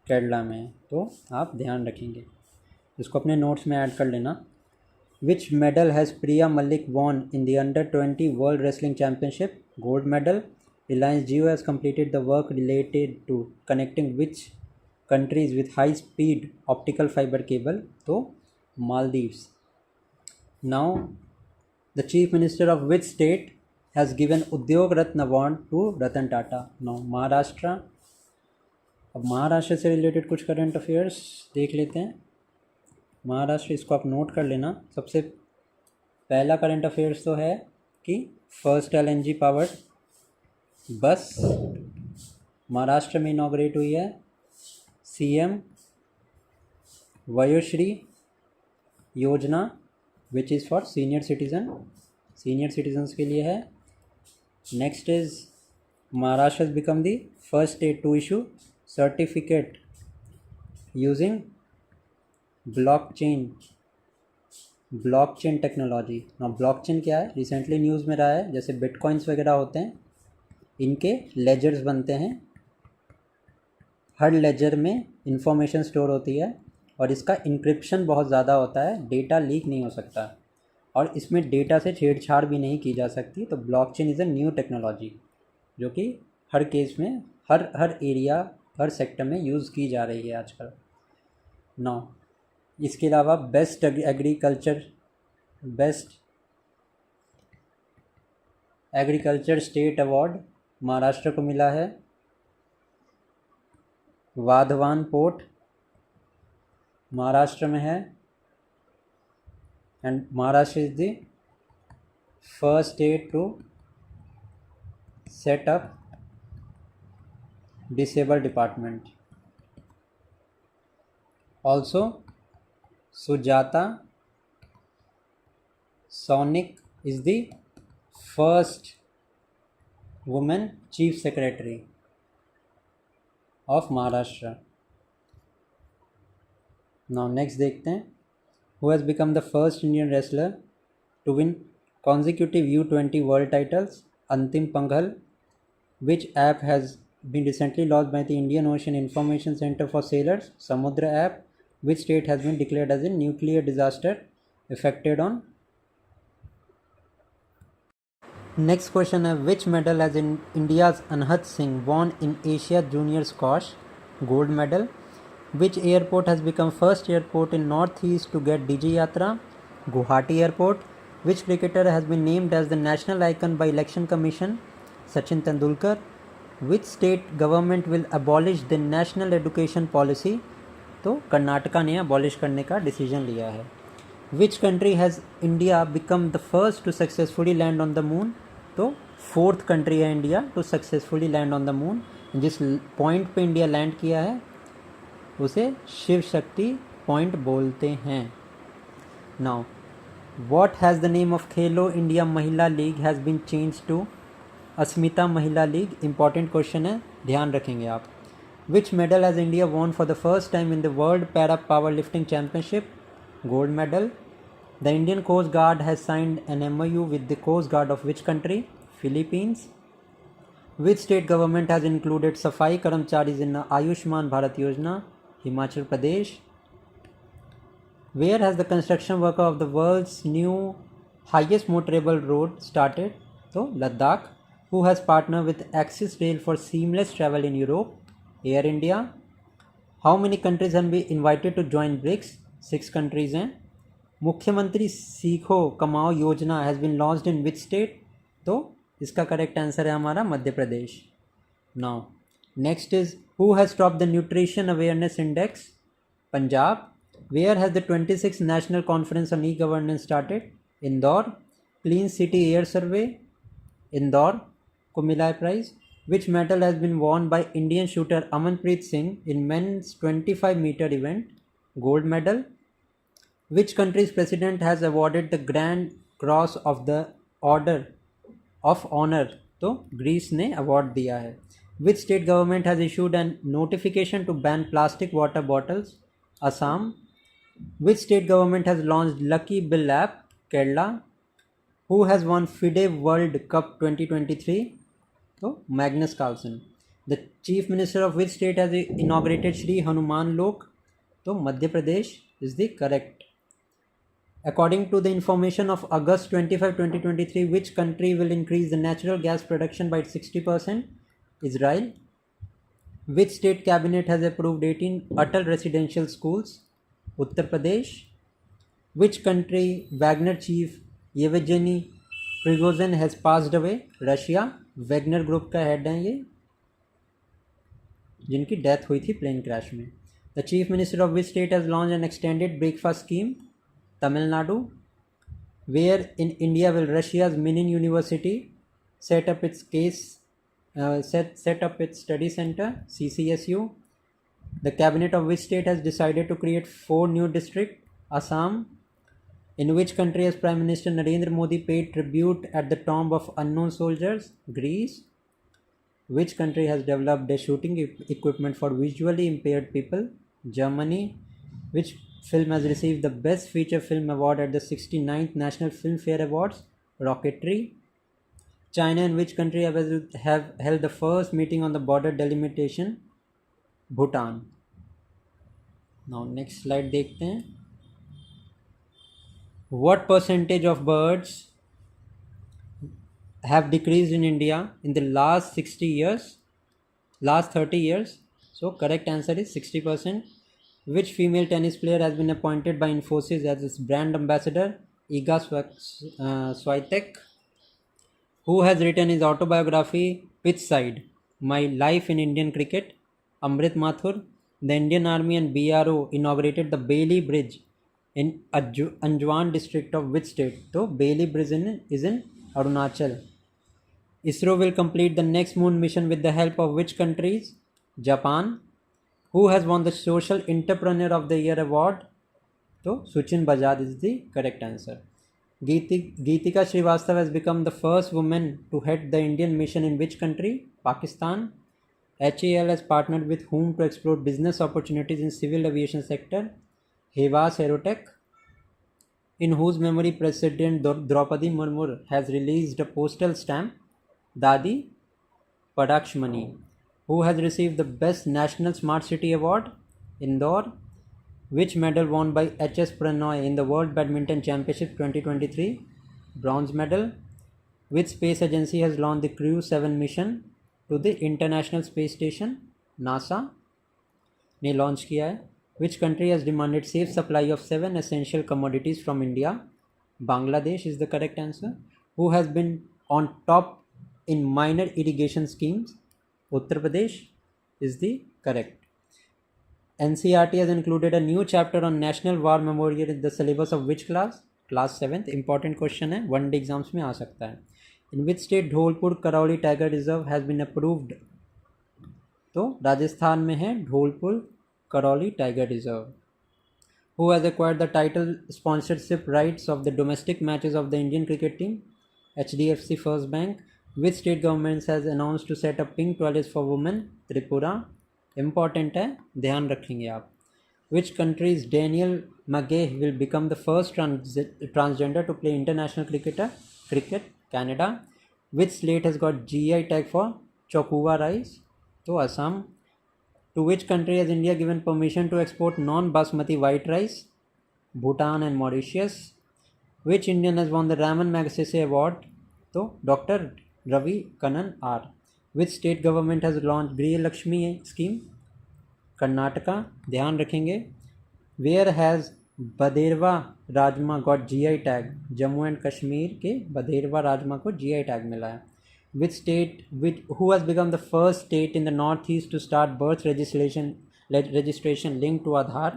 केरला में है, तो आप ध्यान रखेंगे, इसको अपने नोट्स में ऐड कर लेना। Which medal has Priya Malik won in the Under-20 World Wrestling Championship? Gold medal. Reliance Jio has completed the work related to connecting which countries with high-speed optical fiber cable? तो Maldives. Now, the Chief Minister of which state has given Udyog Ratna Award to Ratan Tata? Now, Maharashtra. अब महाराष्ट्र से related कुछ current affairs देख लेते हैं। महाराष्ट्र, इसको आप note कर लेना। सबसे पहला करंट अफेयर्स तो है कि फर्स्ट LNG पावर्ड बस महाराष्ट्र में इनॉग्रेट हुई है। CM Vayoshri Yojana which is for senior citizens के लिए है। Next is Maharashtra has become the first state to issue certificate using blockchain technology. ना ब्लॉकचेन क्या है, रिसेंटली न्यूज़ में रहा है, जैसे बिटकॉइंस वगैरह होते हैं, इनके लेजर्स बनते हैं, हर लेजर में इंफॉर्मेशन स्टोर होती है और इसका इंक्रिप्शन बहुत ज़्यादा होता है, डेटा लीक नहीं हो सकता और इसमें डेटा से छेड़छाड़ भी नहीं की जा सकती। तो blockchain is a new technology जो कि हर केस में हर एरिया हर सेक्टर में यूज़ की जा रही है आजकल। नौ, इसके अलावा best agriculture state award Maharashtra को मिला है। वाधवान पोर्ट महाराष्ट्र में है and Maharashtra is the first state to set up disable department. Also Sujata Saunik is the first woman chief secretary of Maharashtra. Now next देखते हैं who has become the first Indian wrestler to win consecutive U20 world titles? Antim Panghal. Which app has been recently launched by the Indian Ocean Information Center for Sailors? Samudra app. Which state has been declared as a nuclear disaster affected on? Next question है which medal has India's Anhat Singh won in Asia Junior Squash? Gold medal. Which airport has become first airport in Northeast to get DG Yatra? Guwahati Airport. Which cricketer has been named as the national icon by Election Commission? Sachin Tendulkar. Which state government will abolish the national education policy? तो कर्नाटका ने abolish करने का decision लिया है। Which country has India become the first to successfully land on the moon? तो 4th country है India to successfully land on the moon. जिस point पे इंडिया लैंड किया है उसे शिव शक्ति पॉइंट बोलते हैं। Now what has the name of Khelo India Mahila league has been change to Asmita Mahila league? Important question है, ध्यान रखेंगे आप। Which medal has India won for the first time in the World Para Powerlifting Championship? Gold medal. The Indian Coast Guard has signed an MOU with the Coast Guard of which country? Philippines. Which state government has included Safai Karamcharis in the Ayushman Bharat Yojana? Himachal Pradesh. Where has the construction work of the world's new highest motorable road started? So Ladakh. Who has partnered with Axis Rail for seamless travel in Europe? Air India. How many countries have been invited to join BRICS? 6 countries हैं. मुख्यमंत्री Seekho Kamao Yojana has been launched in which state? तो इसका correct answer है हमारा Madhya Pradesh. Now next is who has top the nutrition awareness index? Punjab. Where has the 26th national conference on E governance started? Indore. Clean city air survey Indore को मिला है prize. Which medal has been won by Indian shooter Amanpreet Singh in men's 25-meter event? Gold medal. Which country's president has awarded the Grand Cross of the Order of Honor? तो Greece ने award दिया है. Which state government has issued a notification to ban plastic water bottles? Assam. Which state government has launched Lucky Bill app? Kerala. Who has won FIDE World Cup 2023? तो Magnus Carlsen. The chief minister of which state has inaugurated Shri Hanuman Lok? तो Madhya Pradesh is the correct. According to the information of August 25, 2023, which country will increase the natural gas production by 60%? Israel. Which state cabinet has approved 18 Atal residential schools? Uttar Pradesh. Which country Wagner chief Yevgeny Prigozhin has passed away? Russia. Wagner group का head हैं ये, जिनकी death हुई थी plane crash में. The chief minister of which state has launch an extended breakfast scheme? Tamil Nadu. Where in India will Russia's Minin university set up its study centre? CCSU. The cabinet of which state has decided to create 4 new district? Assam. In which country has Prime Minister Narendra Modi paid tribute at the tomb of unknown soldiers? Greece. Which country has developed a shooting equipment for visually impaired people? Germany. Which film has received the Best Feature Film Award at the 69th National Film Fare Awards? Rocketry. China and which country have held the first meeting on the border delimitation? Bhutan. Now next slide देखते हैं. What percentage of birds have decreased in India in the last 30 years? So correct answer is 60%. Which female tennis player has been appointed by Infosys as its brand ambassador? Iga Swiatek. Who has written his autobiography Pitch Side: My Life in Indian Cricket? Amrit Mathur. The Indian Army and BRO inaugurated the Bailey Bridge in Anjwan district of which state? तो Bailey Bridge is in Arunachal. ISRO will complete the next moon mission with the help of which countries? Japan. Who has won the Social Entrepreneur of the Year award? तो Suchin Bajaj is the correct answer. Geetika Srivastava has become the first woman to head the Indian mission in which country? Pakistan. HAL has partnered with whom to explore business opportunities in civil aviation sector? Hevas Aerotech. In whose memory President Draupadi Murmu has released a postal stamp? Dadi Padakshmani. Who has received the Best National Smart City Award? Indore. Which medal won by HS Pranoy in the World Badminton Championship 2023? Bronze medal. Which space agency has launched the Crew 7 mission to the International Space Station? NASA ने launch किया है. Which country has demanded safe supply of 7 essential commodities from India? Bangladesh is the correct answer. Who has been on top in minor irrigation schemes? Uttar Pradesh is the correct. NCERT has included a new chapter on National War Memorial in the syllabus of which class? Class 7th. Important question है, one day exams में आ सकता है. In which state Dholpur Karauli Tiger Reserve has been approved? तो राजस्थान में है Dholpur Karauli Tiger Reserve. Who has acquired the title sponsorship rights of the domestic matches of the Indian cricket team? HDFC First Bank. Which state government has announced to set up pink toilets for women? Tripura. Important है, ध्यान रखेंगे आप. Which country's Daniel McGahey will become the first transgender to play international cricket? Canada. Which state has got GI tag for Chokuwa rice? तो Assam. To which country has India given permission to export non-basmati white rice? Bhutan and Mauritius. Which Indian has won the Raman Magsaysay Award? तो doctor Ravi Kannan R. Which state government has launched गृह Lakshmi scheme? Karnataka. ध्यान रखेंगे. Where has Bhaderwah rajma got GI tag? Jammu and Kashmir के बदेरवा राजमा को GI tag मिला है. Which state, who has become the first state in the northeast to start birth registration linked to Aadhaar?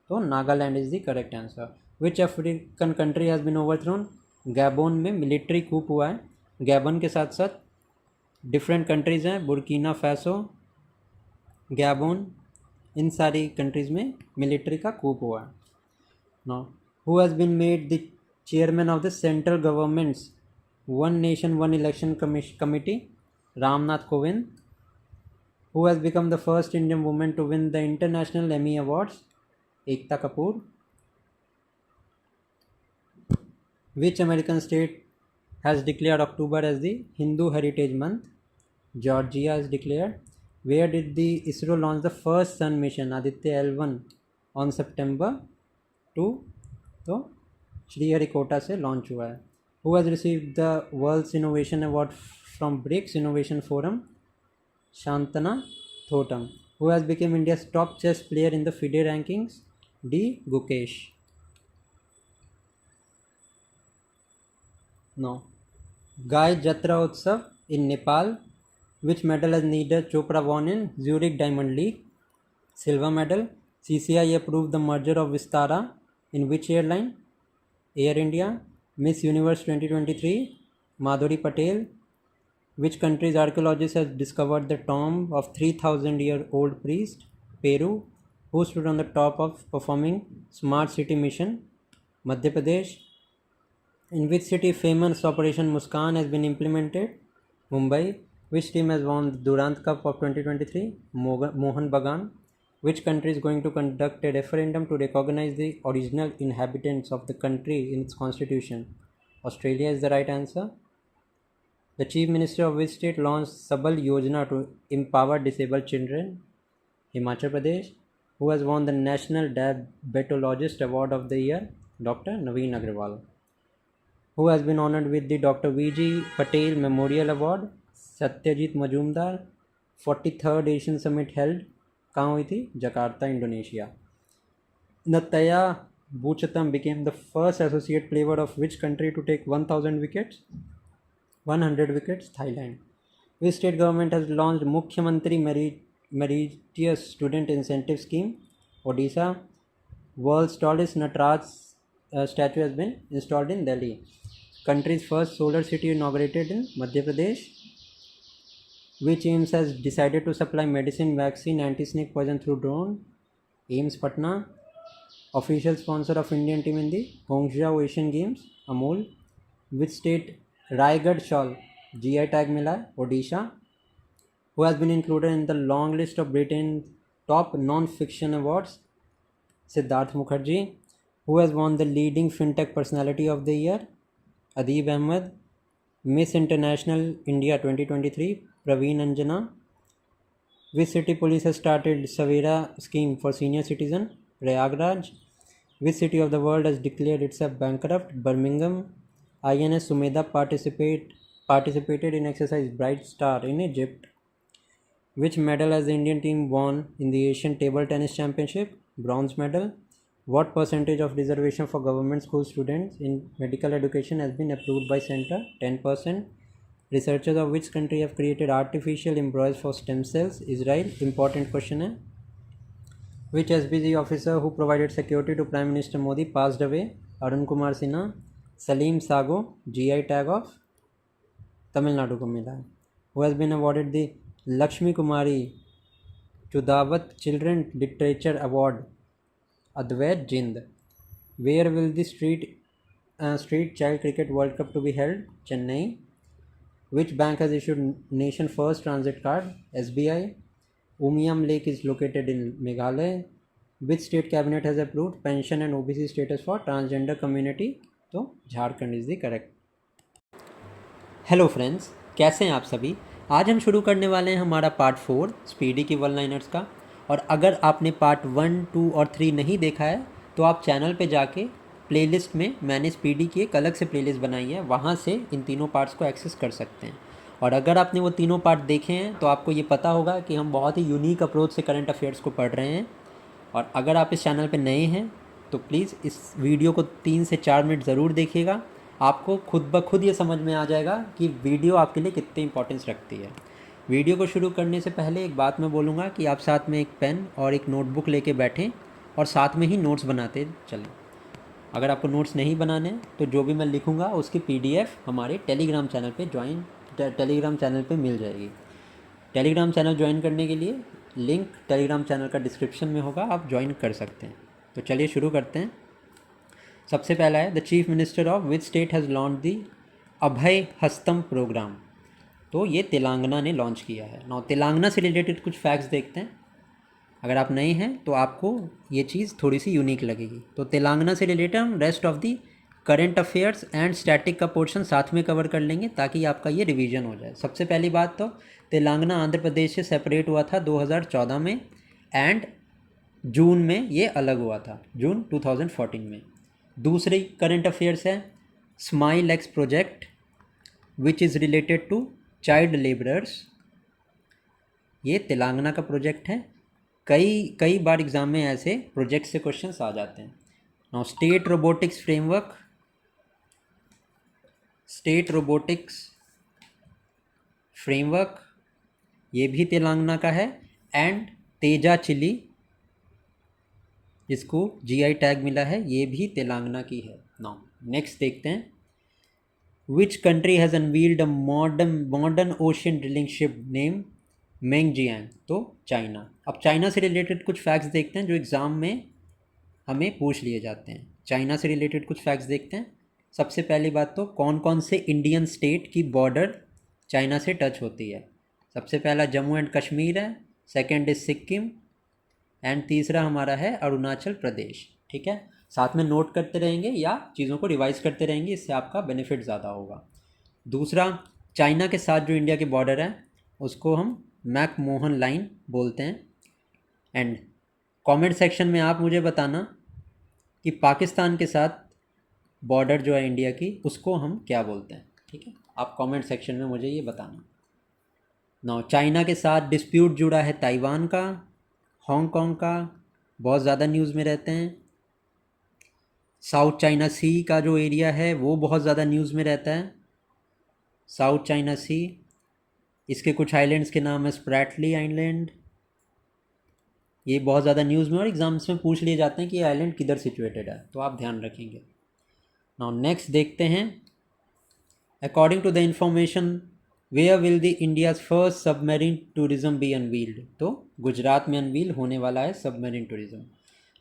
तो Nagaland is the correct answer. Which African country has been overthrown? Gabon में military coup हुआ है. Gabon के साथ साथ different countries हैं, Burkina Faso, Gabon, इन सारी कंट्रीज़ में मिलिट्री का कूप हुआ है. No. Who has been made the chairman of the central government's one nation one election committee? Ramnath Kovind. Who has become the first Indian women to win the international Emmy awards? Ekta Kapoor. Which American state has declared October as the Hindu Heritage Month? Georgia is declared. Where did the ISRO launch the first sun mission Aditya L1 on September 2? तो श्रीहरिकोटा से launch हुआ है. Who has received the World's Innovation Award from BRICS Innovation Forum? Shantana Thotam. Who has become India's top chess player in the FIDE rankings? D. Gukesh. No. Gai Jatra Utsav in Nepal. Which medal has Neeraj Chopra won in Zurich Diamond League? Silver medal. CCI approved the merger of Vistara in which airline? Air India. Miss Universe 2023 Madhuri Patel. Which country's archaeologist has discovered the tomb of 3,000-year-old priest? Peru. Who stood on the top of performing Smart City Mission? Madhya Pradesh. In which city famous Operation Muskaan has been implemented? Mumbai. Which team has won the Durand Cup of 2023? Mohan Bagan. Which country is going to conduct a referendum to recognize the original inhabitants of the country in its constitution? Australia is the right answer. The Chief Minister of which state launched Sabal Yojana to empower disabled children? Himachal Pradesh. Who has won the National Diabetologist Award of the Year? Dr. Naveen Agrawal. Who has been honored with the Dr. V.G. Patel Memorial Award? Satyajit Majumdar. 43rd Asian Summit held कहाँ हुई थी? Jakarta, Indonesia. Nataya Buchatam became the first associate player of which country to take 1,000 wickets? 100 wickets, Thailand. Which state government has launched Mukhyamantri Meritorious Student Incentive Scheme? Odisha. World's tallest Nataraj statue has been installed in Delhi. Country's first solar city inaugurated in Madhya Pradesh. Which AIIMS has decided to supply medicine, vaccine, anti-snake poison through drone? AIIMS Patna. Official sponsor of Indian team in the Hongzhou Asian Games? Amul. Which state Raigad shawl GI tag मिला? Odisha. Who has been included in the long list of Britain's top non-fiction awards? Siddharth Mukherjee. Who has won the leading fintech personality of the year? Adib Ahmed. Miss International India 2023 Praveen Anjana. Which city police has started Savera scheme for senior citizen? Prayagraj. Which city of the world has declared itself bankrupt? Birmingham. INS Sumedha participated in exercise Bright Star in Egypt. Which medal has the Indian team won in the Asian Table Tennis Championship? Bronze medal. What percentage of reservation for government school students in medical education has been approved by center? 10%. Researchers of which country have created artificial embryos for stem cells? Israel. Important question है. Which SBG officer who provided security to Prime Minister Modi passed away? Arun Kumar Sinha. Salim Sago. GI tag of Tamil Nadu को मिला है. Who has been awarded the Lakshmi Kumari Chudawat Children Literature Award? Advait Jind. Where will the Street Child Cricket World Cup to be held? Chennai. Which bank has issued nation first transit card? SBI. Umiam Lake is located in Meghalaya. Which state cabinet has approved pension and OBC status for transgender community? तो Jharkhand is the correct. Hello friends, कैसे हैं आप सभी. आज हम शुरू करने वाले हैं हमारा पार्ट 4 स्पीडी की वन लाइनर्स का. और अगर आपने पार्ट 1, 2 और 3 नहीं देखा है तो आप चैनल पे जाके प्लेलिस्ट में मैंने स्पीडी की एक अलग से प्लेलिस्ट बनाई है, वहाँ से इन तीनों पार्ट्स को एक्सेस कर सकते हैं। और अगर आपने वो तीनों पार्ट देखे हैं तो आपको ये पता होगा कि हम बहुत ही यूनिक अप्रोच से करंट अफेयर्स को पढ़ रहे हैं। और अगर आप इस चैनल पे नए हैं तो प्लीज़ इस वीडियो को 3 से 4 मिनट ज़रूर देखिएगा। आपको खुद ब खुद ये समझ में आ जाएगा कि वीडियो आपके लिए कितनी इंपॉर्टेंस रखती है। वीडियो को शुरू करने से पहले एक बात मैं बोलूँगा कि आप साथ में एक पेन और एक नोटबुक लेके बैठें और साथ में ही नोट्स बनाते चलें। अगर आपको नोट्स नहीं बनाने तो जो भी मैं लिखूँगा उसकी PDF हमारे टेलीग्राम चैनल पे मिल जाएगी। टेलीग्राम चैनल ज्वाइन करने के लिए लिंक टेलीग्राम चैनल का डिस्क्रिप्शन में होगा, आप ज्वाइन कर सकते हैं। तो चलिए शुरू करते हैं। सबसे पहला है the chief minister of which state has launch the Abhaya Hastham programme. तो ये तेलंगाना ने लॉन्च किया है। नाउ तेलंगाना से रिलेटेड कुछ फैक्ट्स देखते हैं। अगर आप नए हैं तो आपको ये चीज़ थोड़ी सी यूनिक लगेगी। तो तेलंगाना से रिलेटेड हम rest of the current affairs and static का पोर्शन साथ में कवर कर लेंगे ताकि आपका ये रिवीजन हो जाए। सबसे पहली बात तो तेलंगाना आंध्र प्रदेश से सेपरेट हुआ था 2014 में एंड जून में ये अलग हुआ था, जून 2014 में। दूसरी करंट अफेयर्स है smile X project which is related to child labourers. ये तेलंगाना का प्रोजेक्ट है। कई बार एग्ज़ाम में ऐसे प्रोजेक्ट से क्वेश्चंस आ जाते हैं। नाउ स्टेट रोबोटिक्स फ्रेमवर्क ये भी तेलंगाना का है। एंड तेजा चिली जिसको GI टैग मिला है ये भी तेलंगाना की है। नाउ नेक्स्ट देखते हैं which country has unveiled a modern ocean drilling ship name Mengxiang. तो चाइना। अब चाइना से रिलेटेड कुछ फैक्ट्स देखते हैं जो एग्ज़ाम में हमें पूछ लिए जाते हैं। चाइना से रिलेटेड कुछ फैक्ट्स देखते हैं। सबसे पहली बात तो कौन कौन से इंडियन स्टेट की बॉर्डर चाइना से टच होती है। सबसे पहला जम्मू एंड कश्मीर है, सेकंड इज़ सिक्किम एंड तीसरा हमारा है अरुणाचल प्रदेश। ठीक है, साथ में नोट करते रहेंगे या चीज़ों को रिवाइज करते रहेंगे, इससे आपका बेनिफिट ज़्यादा होगा। दूसरा, चाइना के साथ जो इंडिया की बॉर्डर है उसको हम मैकमोहन लाइन बोलते हैं। एंड कमेंट सेक्शन में आप मुझे बताना कि पाकिस्तान के साथ बॉर्डर जो है इंडिया की उसको हम क्या बोलते हैं। ठीक है, आप कमेंट सेक्शन में मुझे ये बताना। नाउ चाइना के साथ डिस्प्यूट जुड़ा है ताइवान का, हांगकांग का, बहुत ज़्यादा न्यूज़ में रहते हैं। साउथ चाइना सी का जो एरिया है वो बहुत ज़्यादा न्यूज़ में रहता है। साउथ चाइना सी, इसके कुछ आइलैंड्स के नाम है स्प्रैटली आइलैंड, ये बहुत ज़्यादा न्यूज़ में और एग्जाम्स में पूछ लिए जाते हैं कि ये आइलैंड किधर सिचुएटेड है, तो आप ध्यान रखेंगे। नाउ नेक्स्ट देखते हैं according to the information where will the India's first submarine tourism be unveiled. तो गुजरात में अनवील होने वाला है सबमरीन टूरिज्म।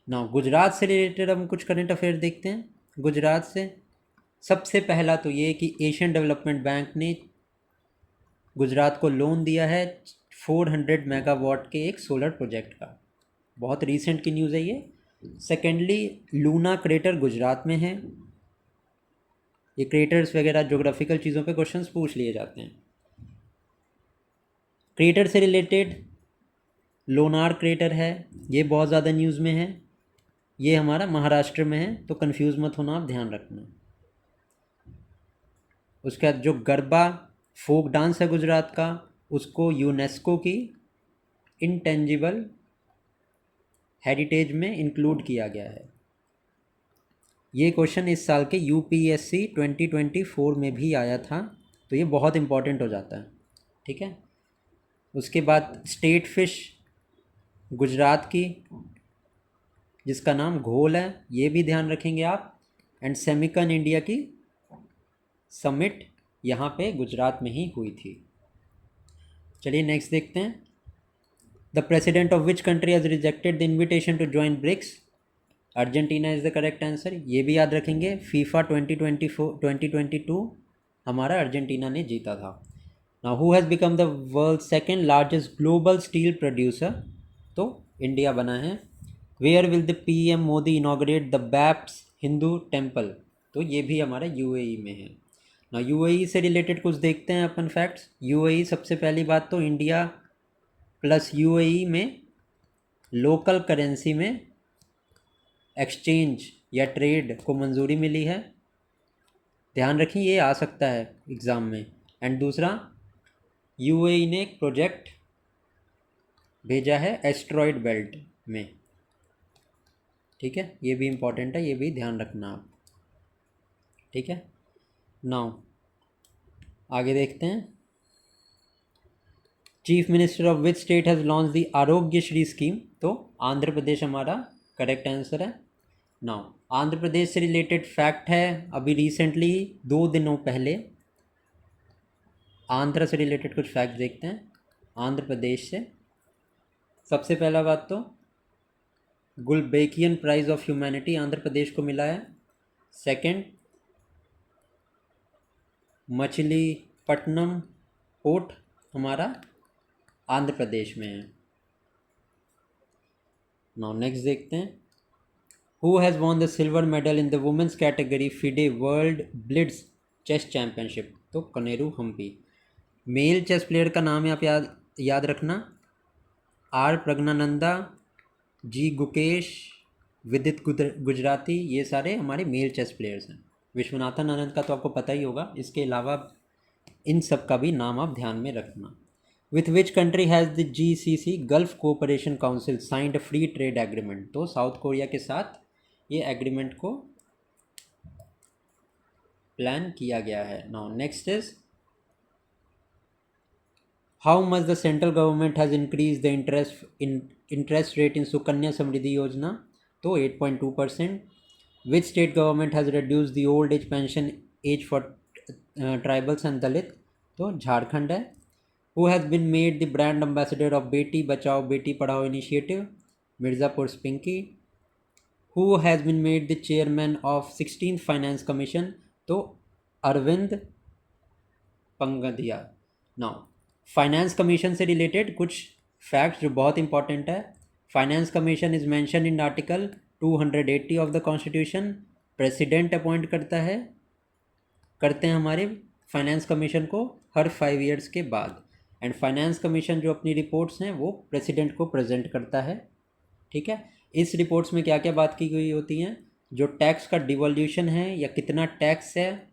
नाउ गुजरात से रिलेटेड हम कुछ करंट अफेयर देखते हैं। गुजरात से सबसे पहला तो ये कि एशियन डेवलपमेंट बैंक ने गुजरात को लोन दिया है 400 मेगावाट के एक सोलर प्रोजेक्ट का। बहुत रीसेंट की न्यूज़ है ये। सेकेंडली, लूना क्रेटर गुजरात में है। ये क्रेटर्स वगैरह ज्योग्राफिकल चीज़ों पे क्वेश्चंस पूछ लिए जाते हैं। क्रेटर से रिलेटेड लोनार क्रेटर है, ये बहुत ज़्यादा न्यूज़ में है। ये हमारा महाराष्ट्र में है, तो कंफ्यूज मत होना, आप ध्यान रखना। उसके बाद जो गरबा फोक डांस है गुजरात का, उसको यूनेस्को की इंटेंजिबल हेरिटेज में इंक्लूड किया गया है। ये क्वेश्चन इस साल के UPSC 2024 में भी आया था, तो ये बहुत इंपॉर्टेंट हो जाता है। ठीक है, उसके बाद स्टेट फिश गुजरात की जिसका नाम घोल है, ये भी ध्यान रखेंगे आप। एंड सेमिकन इंडिया की समिट यहाँ पे गुजरात में ही हुई थी। चलिए नेक्स्ट देखते हैं the president of which country has rejected the invitation to join BRICS. Argentina is the correct answer, ये भी याद रखेंगे। फीफा 2022 हमारा अर्जेंटीना ने जीता था। Now who has become the world second largest global steel producer. तो इंडिया बना है। Where will the PM Modi inaugurate the BAPS Hindu temple. तो ये भी हमारा UAE में है। ना UAE से रिलेटेड कुछ देखते हैं अपन फैक्ट्स। UAE सबसे पहली बात तो इंडिया प्लस UAE में लोकल करेंसी में एक्सचेंज या ट्रेड को मंजूरी मिली है। ध्यान रखें ये आ सकता है एग्ज़ाम में। एंड दूसरा, यूएई ने एक प्रोजेक्ट भेजा है एस्ट्रॉयड बेल्ट में। ठीक है, ये भी इम्पॉर्टेंट है, ये भी ध्यान रखना आप। ठीक है, नाउ आगे देखते हैं। Chief minister of which state has launch the आरोग्य श्री स्कीम? तो आंध्र प्रदेश हमारा करेक्ट आंसर है। नाउ आंध्र प्रदेश से रिलेटेड फैक्ट है, अभी रिसेंटली 2 दिनों पहले आंध्र से रिलेटेड कुछ फैक्ट देखते हैं। आंध्र प्रदेश से सबसे पहला बात तो गुलबेकियन prize of humanity Andhra Pradesh को मिला है। सेकंड, मछलीपट्टनम पोर्ट हमारा आंध्र प्रदेश में है। नाउ नेक्स्ट देखते हैं। Who has won the silver medal in the women's category FIDE world blitz chess championship? तो Koneru Humpy. Male chess player का नाम है, आप याद रखना, आर प्रज्ञानंदा, जी गुकेश, विदित गुजराती, ये सारे हमारे मेल चेस प्लेयर्स हैं। विश्वनाथन आनंद का तो आपको पता ही होगा, इसके अलावा इन सब का भी नाम आप ध्यान में रखना। With which country has the GCC gulf cooperation council signed a free trade agreement? तो साउथ कोरिया के साथ ये एग्रीमेंट को प्लान किया गया है। Now next is, how much the central government has increase the interest rate in Sukanya Samriddhi Yojana? तो 8.2%। Which state government has reduce the old age pension age for tribals and Dalit? तो झारखंड है। Who has been made the brand ambassador of Beti Bachao Beti Padhao initiative? Mirzapur स्पिंकी। Who has been made the chairman of 16th finance commission? तो Arvind Panagariya. Now finance commission से related कुछ facts जो बहुत important है। Finance commission is mention in article 280 of the constitution. President appoint करते हैं हमारे फाइनेंस कमीशन को हर 5 ईयर्स के बाद। एंड फाइनेंस कमीशन जो अपनी रिपोर्ट्स हैं वो प्रेसिडेंट को प्रेजेंट करता है। ठीक है, इस रिपोर्ट्स में क्या क्या बात की गई होती हैं? जो टैक्स का डिवोल्यूशन है या कितना टैक्स है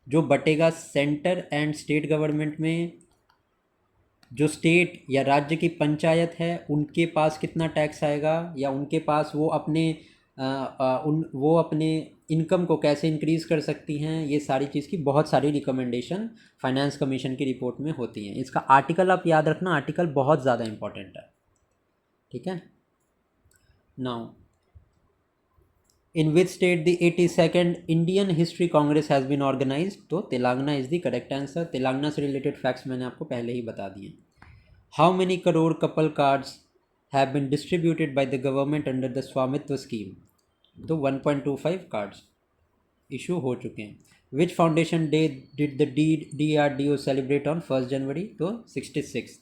जो बटेगा सेंटर एंड स्टेट गवर्नमेंट में, जो स्टेट या राज्य की पंचायत है उनके पास कितना टैक्स आएगा, या उनके पास वो अपने इनकम को कैसे इंक्रीज़ कर सकती हैं, ये सारी चीज़ की बहुत सारी रिकमेंडेशन फाइनेंस कमीशन की रिपोर्ट में होती हैं। इसका आर्टिकल आप याद रखना, आर्टिकल बहुत ज़्यादा इंपॉर्टेंट है। ठीक है, now in which state the 82nd Indian history congress has been organised? तो Telangana is the correct answer. Telangana से रिलेटेड फैक्ट्स मैंने आपको पहले ही बता दिए। How many crore couple cards have been distributed by the government under the Svamitva scheme? तो 1.25 cards issue हो चुके हैं। Which foundation day did the DRDO celebrate on 1 January? तो 66th।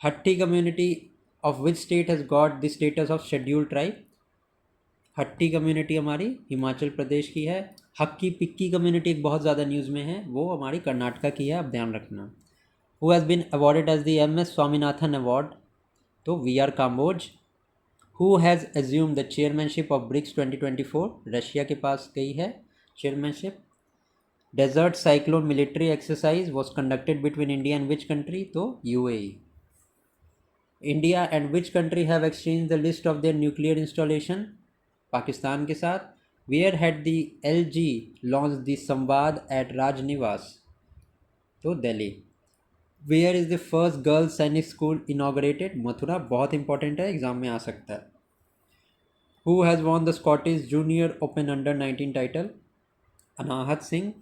Hatti community of which state has got the status of scheduled tribe? हट्टी community हमारी हिमाचल प्रदेश की है। हक्की पिक्की community एक बहुत ज़्यादा न्यूज़ में है, वो हमारी कर्नाटका की है, आप ध्यान रखना। Who has been awarded as the MS Swaminathan award? तो VR Kamboj. Who has assume the chairmanship of BRICS 2024? Russia के पास गई है chairmanship. Desert cyclone military exercise was conducted between India and which country? तो UAE। India and which country have exchange the list of their nuclear installation? Pakistan के साथ। Where had the LG launch the Samvad at Raj Niwas? तो Delhi. Where is the first girls Sainik school inaugurated? Mathura. बहुत important है, exam में आ सकता है। Who has won the Scottish junior open under 19 title? Anahat Singh.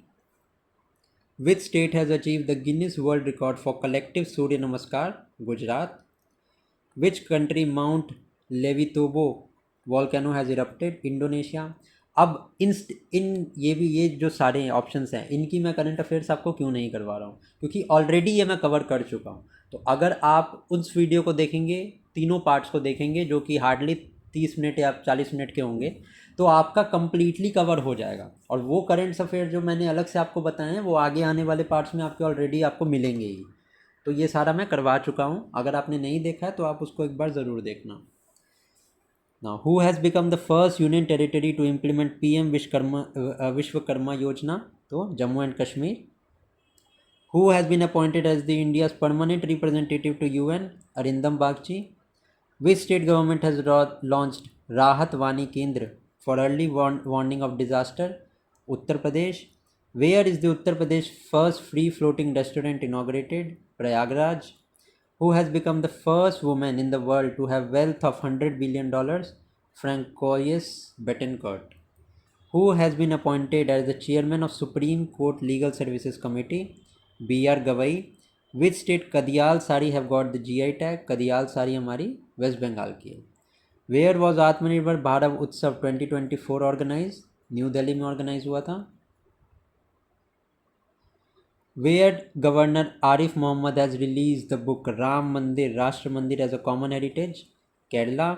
Which state has achieve the Guinness world record for collective Surya Namaskar? Gujarat. Which country Mount Lewotobi volcano has erupted? Indonesia. अब ये जो सारे ऑप्शंस हैं इनकी मैं करंट अफेयर्स आपको क्यों नहीं करवा रहा हूँ, क्योंकि ऑलरेडी ये मैं कवर कर चुका हूँ। तो अगर आप उस वीडियो को देखेंगे, तीनों पार्ट्स को देखेंगे जो कि हार्डली 30 मिनट या 40 मिनट के होंगे, तो आपका कम्प्लीटली कवर हो जाएगा। और वो करंट अफेयर जो मैंने अलग से आपको बताए हैं वो आगे आने वाले पार्ट्स में आपके ऑलरेडी आपको मिलेंगे ही। तो ये सारा मैं करवा चुका हूँ, अगर आपने नहीं देखा है तो आप उसको एक बार ज़रूर देखना। Now, who has become the first union territory to implement PM Vishwakarma Yojana? तो Jammu and Kashmir. Who has been appointed as the India's permanent representative to UN? Arindam Bagchi. Which state government has launched Rahat Vani Kendra for early warning of disaster? Uttar Pradesh. Where is the Uttar Pradesh first free floating restaurant inaugurated? Prayagraj. Who has become the first woman in the world to have wealth of $100 billion? Francois Bettencourt. Who has been appointed as the chairman of Supreme Court Legal Services Committee? B.R. Gavai. Which state Kadiyal Sari have got the GI tag? Kadiyal Sari हमारी waste Bengal की है। Where was आत्मनिर्भर भारत उत्सव 2024 organise? New Delhi में organise हुआ था। Where Governor Arif Mohammed has released the book Ram Mandir, Rashtra Mandir as a Common Heritage? Kerala.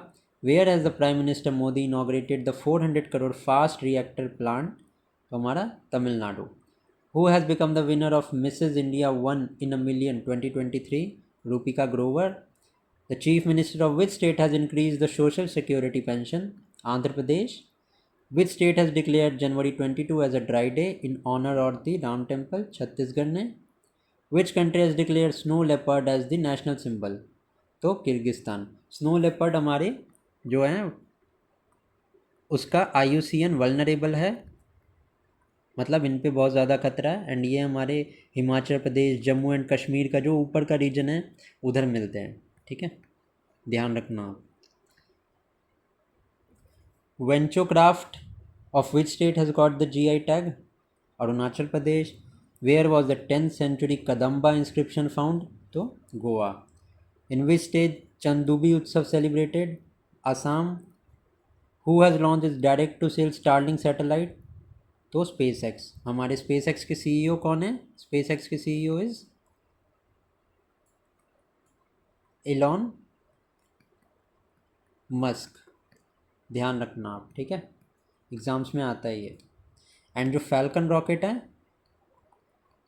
Where has the Prime Minister Modi inaugurated the 400 crore fast reactor plant? तो हमारा Tamil Nadu. Who has become the winner of Mrs. India 1 in a Million 2023? Rupika Grover. The Chief Minister of which state has increased the Social Security pension? Andhra Pradesh. Which state has declared January 22 as a dry day in honor of the Ram Temple? Chhattisgarh ने। Which country has declared snow leopard as the national symbol? तो Kyrgyzstan. Snow leopard हमारे जो है उसका IUCN vulnerable है, मतलब इन पे बहुत ज़्यादा खतरा है। एंड ये हमारे हिमाचल प्रदेश, जम्मू एंड कश्मीर का जो ऊपर का रीजन है उधर मिलते हैं, ठीक है, ध्यान रखना। Wancho craft of which state has got the GI tag? Arunachal Pradesh. Where was the 10th century Kadamba inscription found? तो Goa. In which state Chandubi Utsav celebrated? Assam. Who has launch is direct to cell Starlink satellite? तो स्पेस एक्स। हमारे स्पेस एक्स के CEO कौन है? SpaceX के CEO is Elon Musk, ध्यान रखना आप, ठीक है, एग्ज़ाम्स में आता है ये। एंड जो फैल्कन रॉकेट है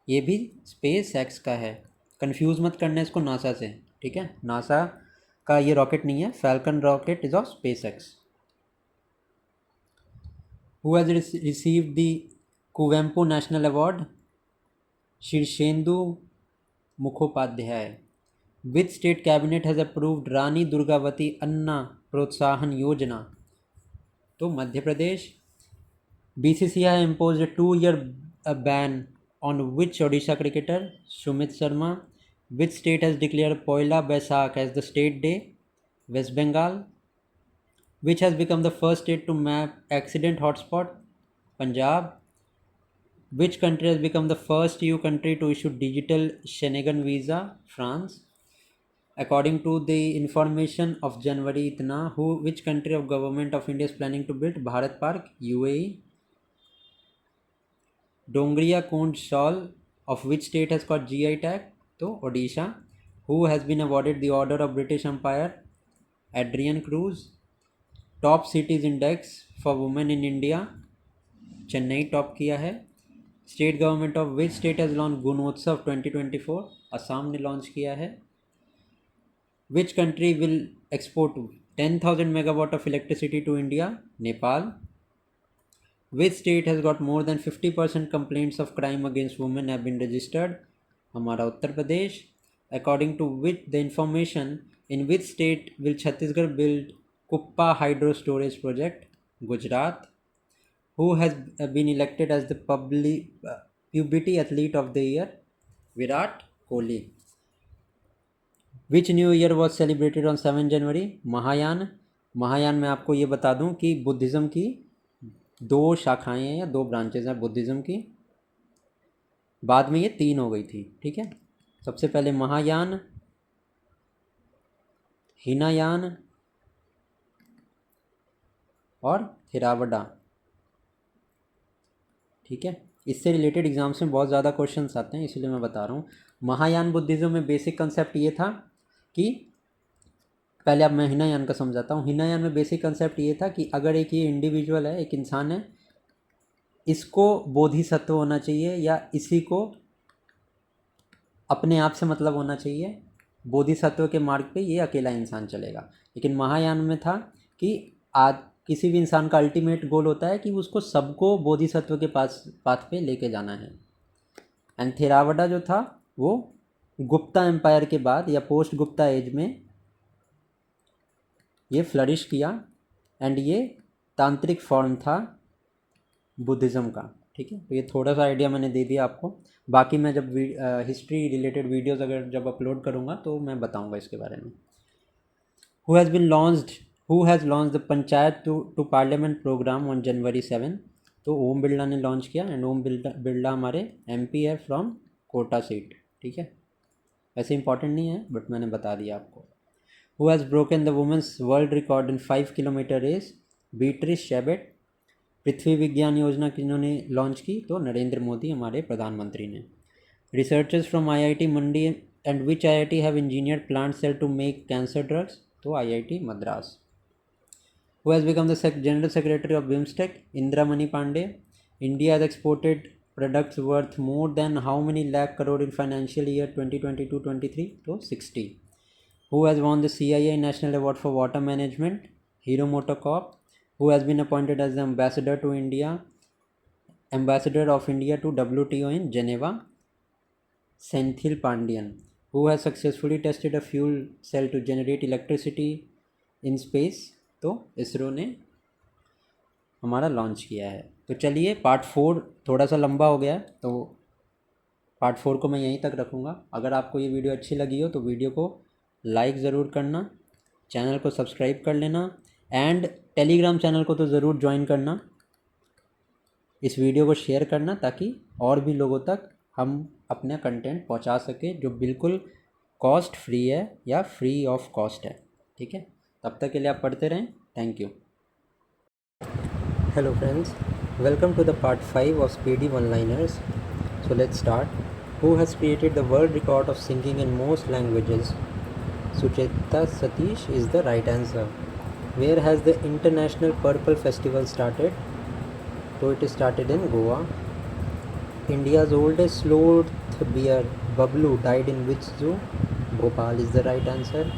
ये भी स्पेस एक्स का है, कंफ्यूज मत करना इसको नासा से, ठीक है, नासा का ये रॉकेट नहीं है, falcon rocket is of space x. Who has received the Kuvempu National Award? Shirshendu Mukhopadhyay. Which state cabinet has approved Rani Durgavati Anna Protsahan Yojana? तो मध्य प्रदेश। BCCI imposed a 2-year ban on which Odisha cricketer? Sumit Sharma. Which state has declared Poila Baisakh as the state day? West Bengal. Which has become the first state to map accident hotspot? Punjab. Which country has become the first EU country to issue digital Schengen visa? France. According to the information of January itna, which country of government of India is planning to build Bharat Park? UAE. Dongriya Kund shawl of which state has got GI tag? तो Odisha. Who has been awarded the Order of British Empire? Adrian Cruz. Top cities index for women in India, Chennai top किया है। State government of which state has launch Gunotsav 2024? Assam ने launch किया है। Which country will export 10,000 megawatt of electricity to India? Nepal. Which state has got more than 50% complaints of crime against women have been registered? हमारा Uttar Pradesh. According to which the information in which state will Chhattisgarh build Kuppa Hydro Storage Project? Gujarat. Who has been elected as the Puberty Athlete of the Year? Virat Kohli. Which new year was celebrated on 7 January? Mahayana. Mahayana में आपको ये बता दूं कि Buddhism की 2 शाखाएं हैं या 2 ब्रांचेज हैं बुद्धिज़्म की, बाद में ये 3 हो गई थी, ठीक है। सबसे पहले महायान, हिनायान और थिरावडा, ठीक है। इससे रिलेटेड एग्जाम्स में बहुत ज़्यादा क्वेश्चंस आते हैं, इसलिए मैं बता रहा हूँ। महायान बुद्धिज़्म में बेसिक कंसेप्ट ये था कि पहले अब मैं हिनायान का समझाता हूँ। हिनायान में बेसिक कंसेप्ट ये था कि अगर एक ये इंडिविजुअल है, एक इंसान है, इसको बोधिसत्व होना चाहिए या इसी को अपने आप से मतलब होना चाहिए, बोधिसत्व के मार्ग पे ये अकेला इंसान चलेगा। लेकिन महायान में था कि आज किसी भी इंसान का अल्टीमेट गोल होता है कि उसको सबको बोधिसत्व के पास पाथ पे लेके जाना है। एंड थेरावडा जो था वो गुप्ता एम्पायर के बाद या पोस्ट गुप्ता एज में ये फ्लरिश किया, एंड ये तांत्रिक फॉर्म था बुद्धिज़्म का। ठीक है, तो ये थोड़ा सा आइडिया मैंने दे दिया आपको। बाकी मैं जब हिस्ट्री रिलेटेड वीडियोस अगर जब अपलोड करूँगा तो मैं बताऊँगा इसके बारे में। Who has launch the panchayat to parliament programme on January 7। तो ओम बिरला ने लॉन्च किया, एंड ओम बिरला हमारे MP है फ्रॉम कोटा सीट। ठीक है, वैसे इंपॉर्टेंट नहीं है बट मैंने बता दिया आपको। Who has broken the women's world record in 5 kilometre race? Beatrice Chebet. Prithvi Vigyan Yojana किन्होंने launch की? तो नरेंद्र मोदी हमारे प्रधानमंत्री ने। Researchers from IIT Mandi and which IIT have engineered plant cell to make cancer drugs? तो IIT Madras. Who has become the General Secretary of BIMSTEC? Indra Mani Pandey. India has exported products worth more than how many lakh crore in financial year 2022-23? तो 60. Who has won the CIA National Award for Water Management? Hero MotoCorp. Who has been appointed as the ambassador of India to WTO in Geneva? Senthil Pandian. Who has successfully tested a fuel cell to generate electricity in space? तो इसरो ने हमारा launch किया है। तो चलिए part 4 थोड़ा सा लंबा हो गया है, तो पार्ट 4 को मैं यहीं तक रखूँगा। अगर आपको ये वीडियो अच्छी लगी हो तो वीडियो को लाइक ज़रूर करना, चैनल को सब्सक्राइब कर लेना, एंड टेलीग्राम चैनल को तो ज़रूर ज्वाइन करना। इस वीडियो को शेयर करना ताकि और भी लोगों तक हम अपना कंटेंट पहुंचा सकें जो बिल्कुल कॉस्ट फ्री है या फ्री ऑफ कॉस्ट है। ठीक है, तब तक के लिए आप पढ़ते रहें। Thank you. Hello friends, welcome to the part 5 of speedy one liners. So let's start. Who has created the world record of singing in most languages? Sucheta Satish is the right answer. Where has the international purple festival started? तो it started in Goa. India's oldest sloth bear Bablu died in which zoo? Bhopal is the right answer.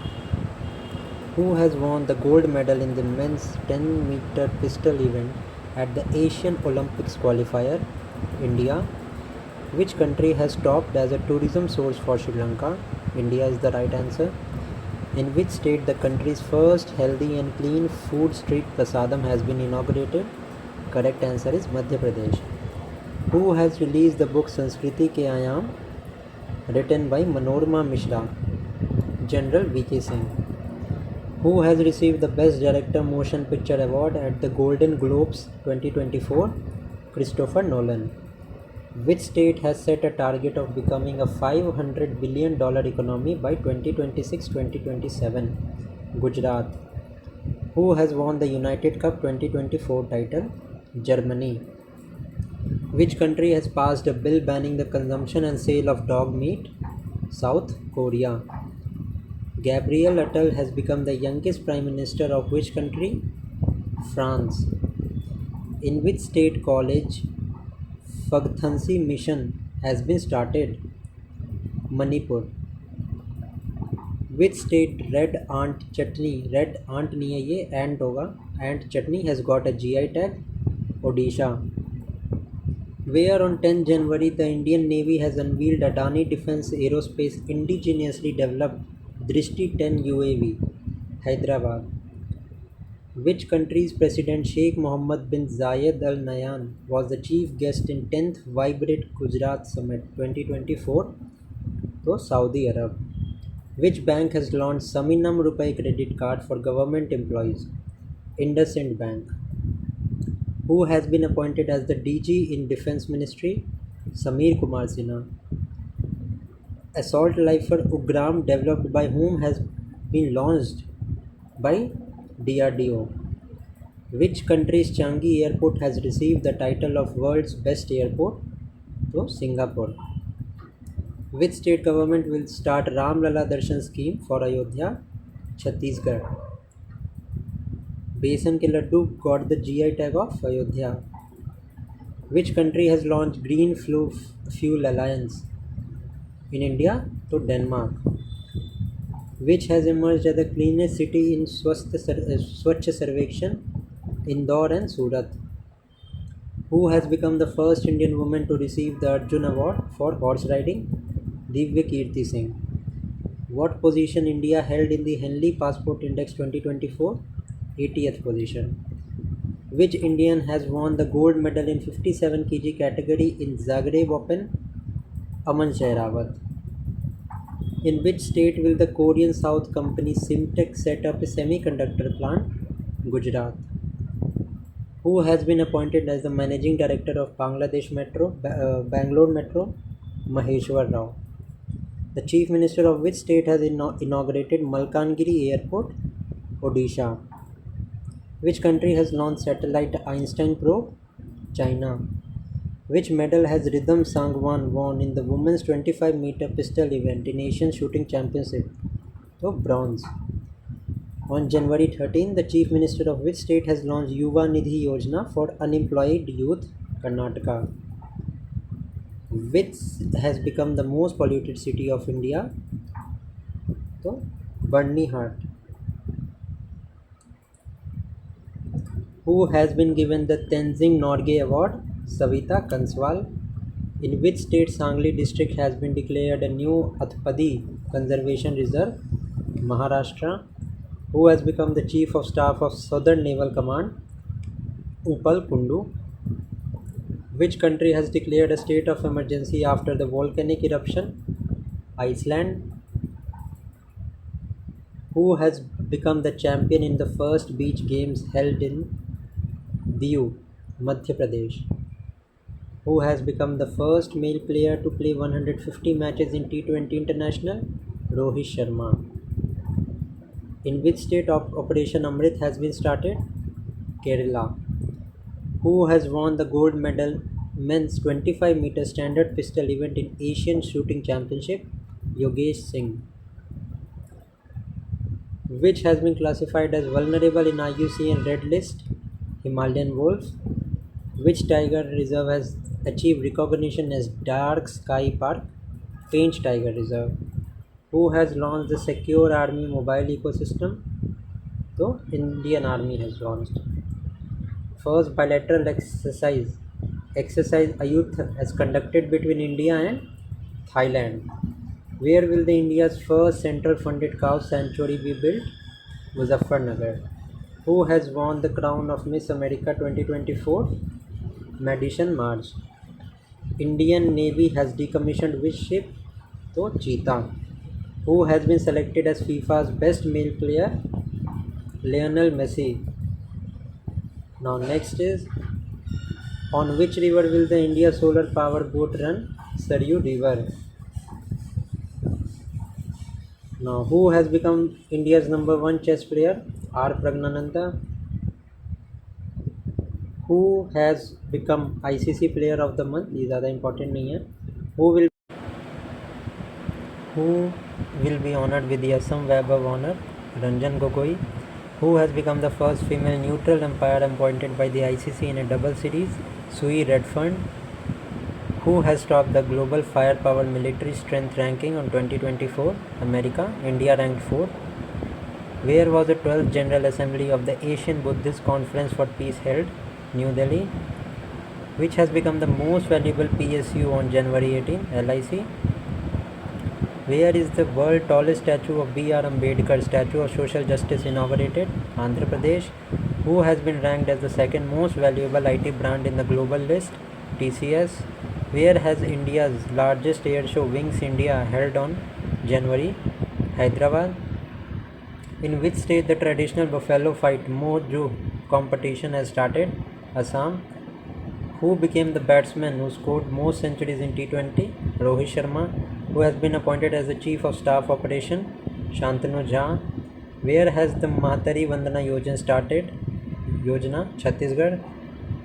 Who has won the gold medal in the men's 10-meter pistol event at the Asian Olympics qualifier? India. Which country has topped as a tourism source for Sri Lanka? India is the right answer. In which state the country's first healthy and clean food street prasadam has been inaugurated? Correct answer is Madhya Pradesh. Who has released the book Sanskriti Ke Aayam? Written by Manorama Mishra. General V.K. Singh. Who has received the Best Director Motion Picture Award at the Golden Globes 2024? Christopher Nolan. Which state has set a target of becoming a $500 billion economy by 2026-2027? Gujarat. Who has won the United Cup 2024 title? Germany. Which country has passed a bill banning the consumption and sale of dog meat? South Korea. Gabriel Attal has become the youngest Prime Minister of which country? France. In which state college Phagthansi mission has been started? Manipur. Which state red ant chutney नहीं है ये, ant होगा, ant chutney has got a GI tag? Odisha. Where on 10 January the Indian Navy has unveiled Adani Defence Aerospace indigenously developed Drishti 10 UAV? Hyderabad. Which country's President Sheikh Mohammed bin Zayed Al Nahyan was the chief guest in 10th Vibrate Gujarat Summit 2024? तो Saudi Arab. Which bank has launched Saminam Rupai credit card for government employees? IndusInd Bank. Who has been appointed as the DG in Defence Ministry? Sameer Kumar Sinha. Assault rifle Ugram developed by whom has been launched? By DRDO. Which country's Changi airport has received the title of world's best airport? तो Singapore. Which state government will start Ram Lala Darshan scheme for Ayodhya? Chhattisgarh. Besan ke laddu got the GI tag of Ayodhya. Which country has launched Green Fuel Alliance? In India, तो Denmark, which has emerged as the cleanest city in Swachh Sarvekshan, Indore and Surat. Who has become the first Indian woman to receive the Arjun Award for horse riding? Divya Kirti Singh. What position India held in the Henley Passport Index 2024? 80th position. Which Indian has won the gold medal in 57 kg category in Zagreb Open? Aman Shehrawat. In which state will the Korean South company Simtech set up a semiconductor plant? Gujarat. Who has been appointed as the managing director of Bangladesh Metro, Bangalore Metro? Maheshwar Rao. The chief minister of which state has inaugurated Malkangiri Airport? Odisha. Which country has launched satellite Einstein probe? China. Which medal has Ridham Sangwan won in the women's 25-meter pistol event in Asian Shooting Championship? So bronze. On January 13, the Chief Minister of which state has launched Yuva Nidhi Yojana for unemployed youth? Karnataka. Which has become the most polluted city of India? So Barnihart. Who has been given the Tenzing Norgay Award? Savita Kanswal. In which state Sangli district has been declared a new Athpadi Conservation Reserve? Maharashtra. Who has become the Chief of Staff of Southern Naval Command? Upal Kundu. Which country has declared a state of emergency after the volcanic eruption? Iceland. Who has become the champion in the first beach games held in Diu, Madhya Pradesh? Who has become the first male player to play 150 matches in T20 International? Rohit Sharma. In which state Operation Amrit has been started? Kerala. Who has won the gold medal men's 25-meter standard pistol event in Asian Shooting Championship? Yogesh Singh. Which has been classified as vulnerable in IUCN Red List? Himalayan wolf. Which tiger reserve has achieved recognition as Dark Sky Park? Painch Tiger Reserve. Who has launched the Secure Army mobile ecosystem? So Indian Army has launched. First bilateral exercise Ayuth has conducted between India and Thailand. Where will the India's first central-funded cow sanctuary be built? Muzaffarnagar. Who has won the crown of Miss America 2024? Madison March. Indian Navy has decommissioned which ship? So Cheetah. Who has been selected as FIFA's best male player? Lionel Messi. Now next is, on which river will the India solar power boat run? Saryu River. Now who has become India's #1 chess player? R. Pragnananda. Who has become ICC player of the month? ये ज़्यादा important नहीं है. Who will be honored with the Assam Web of Honor? Ranjan Gogoi. Who has become the first female neutral umpire appointed by the ICC in a double series? Sue Redfern. Who has topped the global firepower military strength ranking on 2024? America. India ranked 4th. Where was the 12th General Assembly of the Asian Buddhist Conference for Peace held? New Delhi. Which has become the most valuable PSU on January 18? LIC. Where is the world tallest statue of B.R. Ambedkar, Statue of Social Justice, inaugurated? Andhra Pradesh. Who has been ranked as the second most valuable IT brand in the global list? TCS. Where has India's largest air show, Wings India, held on January? Hyderabad. In which state the traditional buffalo fight Mojo competition has started? Assam. Who became the batsman who scored most centuries in T20? Rohit Sharma. Who has been appointed as the Chief of Staff Operation? Shantanu Jha. Where has the Mahatari Vandana Yojana started? Yojana, Chhattisgarh.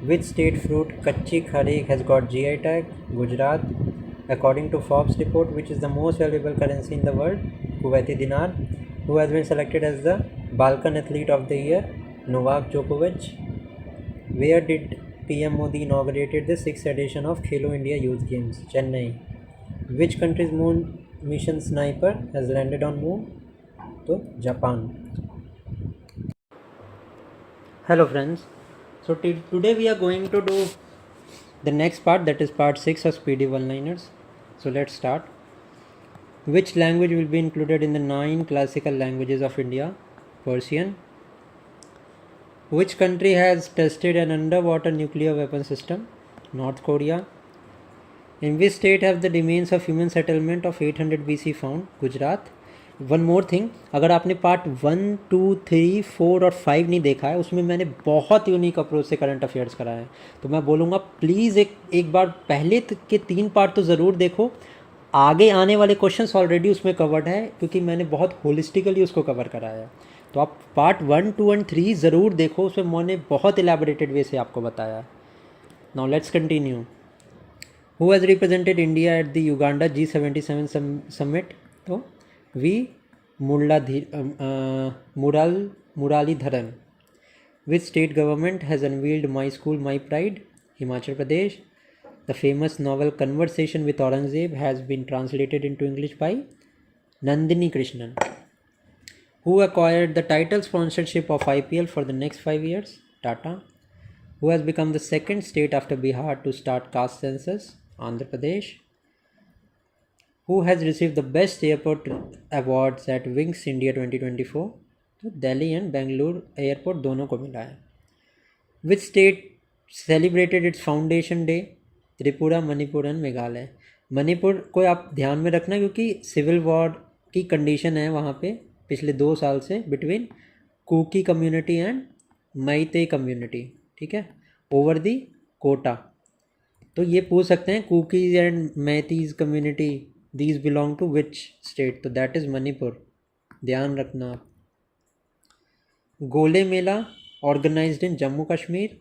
Which state fruit Kachi Khareek has got GI tag? Gujarat. According to Forbes report, which is the most valuable currency in the world? Kuwaiti dinar. Who has been selected as the Balkan Athlete of the Year? Novak Djokovic. Where did PM Modi inaugurated the 6th edition of Khelo India Youth Games? Chennai. Which countries moon mission sniper has landed on moon? तो Japan. Hello friends. So today we are going to do the next part, that is part 6 of Speedy One-Liners. So let's start. Which language will be included in the 9 classical languages of India? Persian. Which country has tested an underwater nuclear weapon system? North Korea. In which state have the remains of human settlement of 800 BC found? Gujarat. One more thing, अगर आपने part 1, 2, 3, 4 और 5 नहीं देखा है, उसमें मैंने बहुत unique approach से करंट अफेयर्स कराया है. तो मैं बोलूँगा प्लीज़ एक बार पहले के 3 पार्ट तो ज़रूर देखो. आगे आने वाले क्वेश्चंस ऑलरेडी उसमें कवर्ड है क्योंकि मैंने बहुत होलिस्टिकली उसको कवर कराया है. तो आप पार्ट 1, 2 एंड 3 ज़रूर देखो, उसमें मैंने बहुत एलैबोरेटेड वे से आपको बताया है. Now let's continue. Who has represented India at the Uganda G77 summit? तो V Muraleedharan. Which state government has unveiled My School My Pride? Himachal Pradesh. The famous novel Conversation with Aurangzeb has been translated into English by Nandini Krishnan. Who acquired the title sponsorship of IPL for the next 5 years? Tata. Who has become the second state after Bihar to start caste census? Andhra Pradesh. Who has received the best airport awards at Wings India 2024? तो Delhi and Bengaluru airport दोनों को मिला है. Which state celebrated it's foundation day? Tripura, Manipur and Meghalaya. Manipur को आप ध्यान में रखना क्योंकि सिविल वॉर की कंडीशन है वहाँ पे पिछले 2 साल से बिटवीन कुकी कम्युनिटी एंड मैते कम्युनिटी. ठीक है, ओवर दी कोटा. तो ये पूछ सकते हैं Kukis and Meiteis community these belong to which state? तो that is मणिपुर. ध्यान रखना आप. Gole Mela organised in Jammu Kashmir.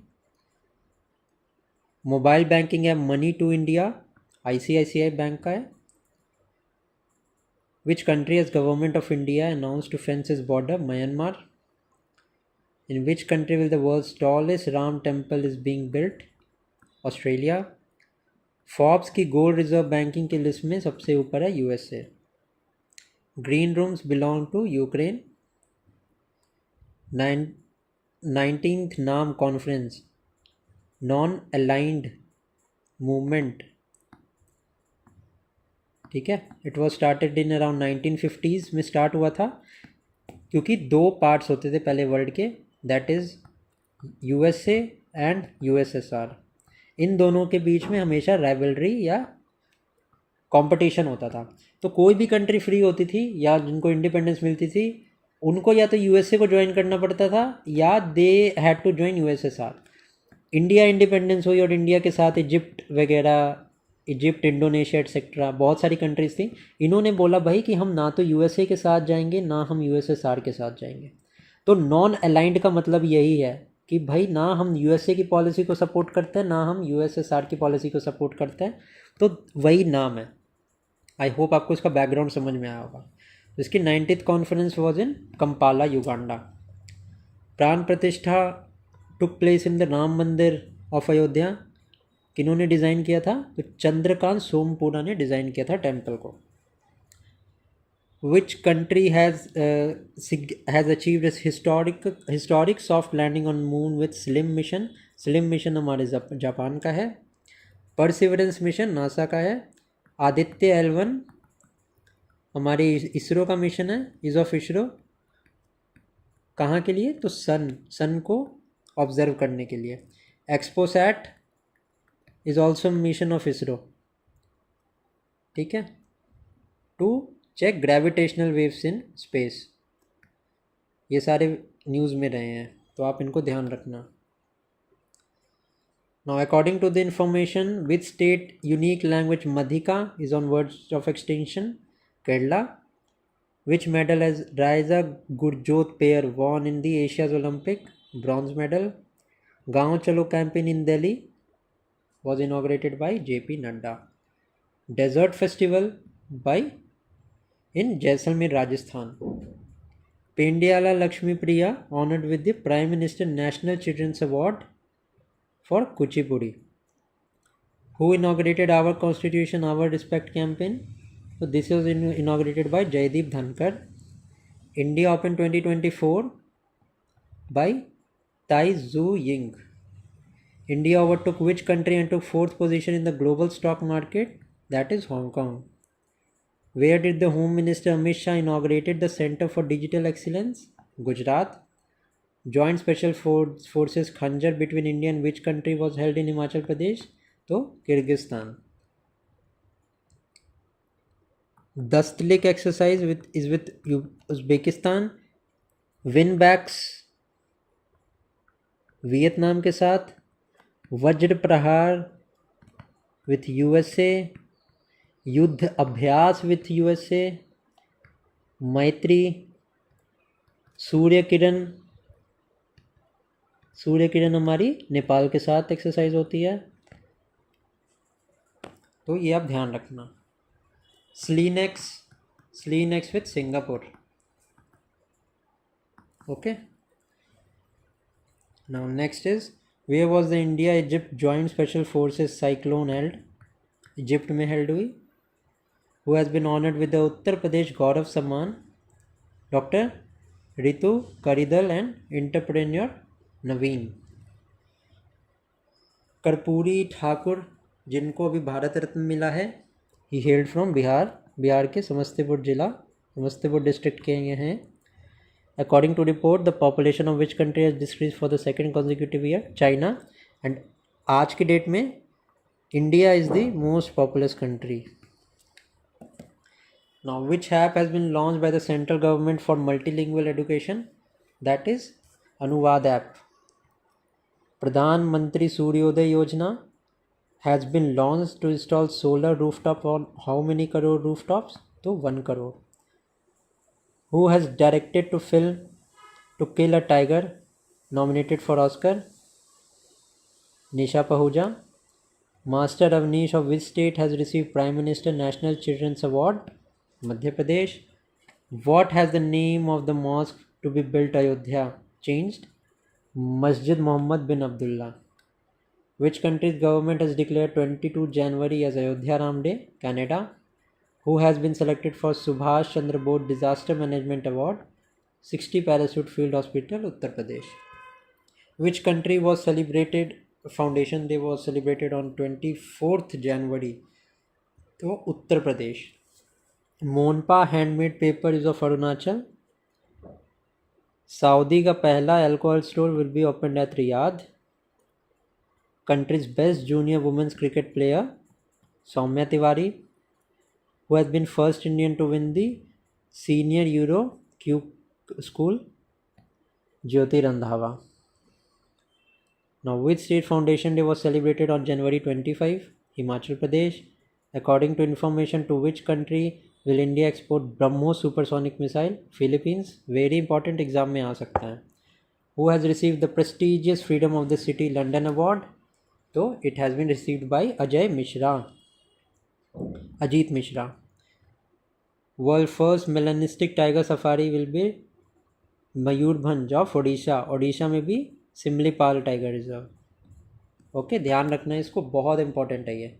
Mobile banking app money to India ICICI bank का है. Which country has government of India announce to fence its border? Myanmar. In which country will the world's tallest Ram temple is being built? Australia. Forbes की gold reserve banking की list में सबसे ऊपर है USA. Green rooms belong to Ukraine. 19th नाम conference non aligned movement. ठीक है, it was started in around 1950s में स्टार्ट हुआ था क्योंकि 2 पार्ट्स होते थे पहले वर्ल्ड के, that is USA and USSR. इन दोनों के बीच में हमेशा राइवलरी या कंपटीशन होता था. तो कोई भी कंट्री फ्री होती थी या जिनको इंडिपेंडेंस मिलती थी उनको या तो USA को ज्वाइन करना पड़ता था या they had to join USSR. India independence हुई और इंडिया के साथ इजिप्ट वगैरह, इजिप्ट, इंडोनेशिया एटसेट्रा बहुत सारी कंट्रीज़ थी. इन्होंने बोला भाई कि हम ना तो USA के साथ जाएंगे ना हम USSR के साथ जाएंगे. तो नॉन अलाइंड का मतलब यही है कि भाई ना हम USA की पॉलिसी को सपोर्ट करते हैं ना हम USSR की पॉलिसी को सपोर्ट करते हैं. तो वही नाम है. आई होप आपको इसका बैकग्राउंड समझ में आया होगा. इसकी 90th conference was in Kampala, Uganda. प्राण प्रतिष्ठा took place in the Ram मंदिर ऑफ अयोध्या. किन्होंने डिज़ाइन किया था? तो चंद्रकांत सोमपुरा ने डिज़ाइन किया था टेम्पल को. Which country has achieved its historic soft landing on moon with SLIM mission? SLIM mission हमारे जापान का है. परसिवरेंस मिशन नासा का है. आदित्य L1 हमारे इसरो का मिशन है. इज ऑफ इसरो कहाँ के लिए? तो सन को ऑब्जर्व करने के लिए. XPoSat is also mission of ISRO. ठीक है, to check gravitational waves in space. ये सारे न्यूज़ में रहे हैं तो आप इनको ध्यान रखना. Now according to the information, which state unique language Madhika is on words of extension? Kerala. Which medal has Raiza Gurjot pair won in the Asia's Olympic? Bronze medal. Gaon Chalo campaign in Delhi was inaugurated by JP Nadda. Desert festival by in Jaisalmer, Rajasthan. Pendyala Lakshmi Priya honored with the Prime Minister National Children's Award for Kuchipudi. Who inaugurated Our Constitution, Our Respect campaign? So this was inaugurated by Jaideep Dhankar. India Open 2024 by Tai Tzu Ying. India overtook which country and took fourth position in the global stock market? That is Hong Kong. Where did the Home Minister Amit Shah inaugurated the Center for Digital Excellence? Gujarat. Joint Special Forces Khanjar between India and which country was held in Himachal Pradesh? तो Kyrgyzstan. Dastlik exercise is with Uzbekistan. Winbacks Vietnam के साथ. वज्र प्रहार with USA. युद्ध अभ्यास with USA. मैत्री. सूर्य किरण हमारी नेपाल के साथ एक्सरसाइज होती है, तो ये आप ध्यान रखना. SLINEX with Singapore. Okay. Now next is where was the India Egypt joint special forces cyclone held? Egypt में हेल्ड हुई. Who has been honoured with the Uttar Pradesh Gaurav Samman? Doctor Ritu Karidhal and entrepreneur Naveen. Karpoori Thakur जिनको अभी भारत रत्न मिला है, ही हेल्ड फ्रॉम बिहार के Samastipur district के ये हैं. According to report the population of which country has decrease for the second consecutive year? China. And आज की डेट में India is the most populous country. Now which app has been launch by the central government for multilingual education? That is Anuvaad app. Pradhan Mantri Suryoday योजना has been launched to install solar rooftop on how many crore rooftops? तो 1 crore. Who has directed to film To Kill a Tiger nominated for Oscar? Nisha Pahuja. Master Avnish of which state has received Prime Minister National Children's Award? Madhya Pradesh. What has the name of the mosque to be built Ayodhya changed? Masjid Muhammad bin Abdullah. Which country's government has declared 22 January as Ayodhya Ram Day? Canada. Who has been selected for Subhash Chandra Bose Disaster Management Award? 60 Parachute Field Hospital, Uttar Pradesh. Which country was celebrated? Foundation Day was celebrated on 24th January. तो Uttar Pradesh. Monpa handmade paper is of Arunachal. Saudi का पहला alcohol store will be open at Riyadh. Country's best junior women's cricket player, Soumya Tiwari. Who has been first Indian to win the Senior Euro Cube School? Jyoti Randhawa. Now, which state foundation day was celebrated on January 25? Himachal Pradesh. According to information, to which country will India export BrahMos supersonic missile? Philippines. Very important exam में आ सकता है. Who has received the prestigious Freedom of the City London Award? तो it has been received by Ajit Mishra. World first melanistic tiger safari will be Mayurbhanj of Odisha में भी Similipal tiger reserve. Okay, ध्यान रखना है इसको, बहुत इंपॉर्टेंट है ये.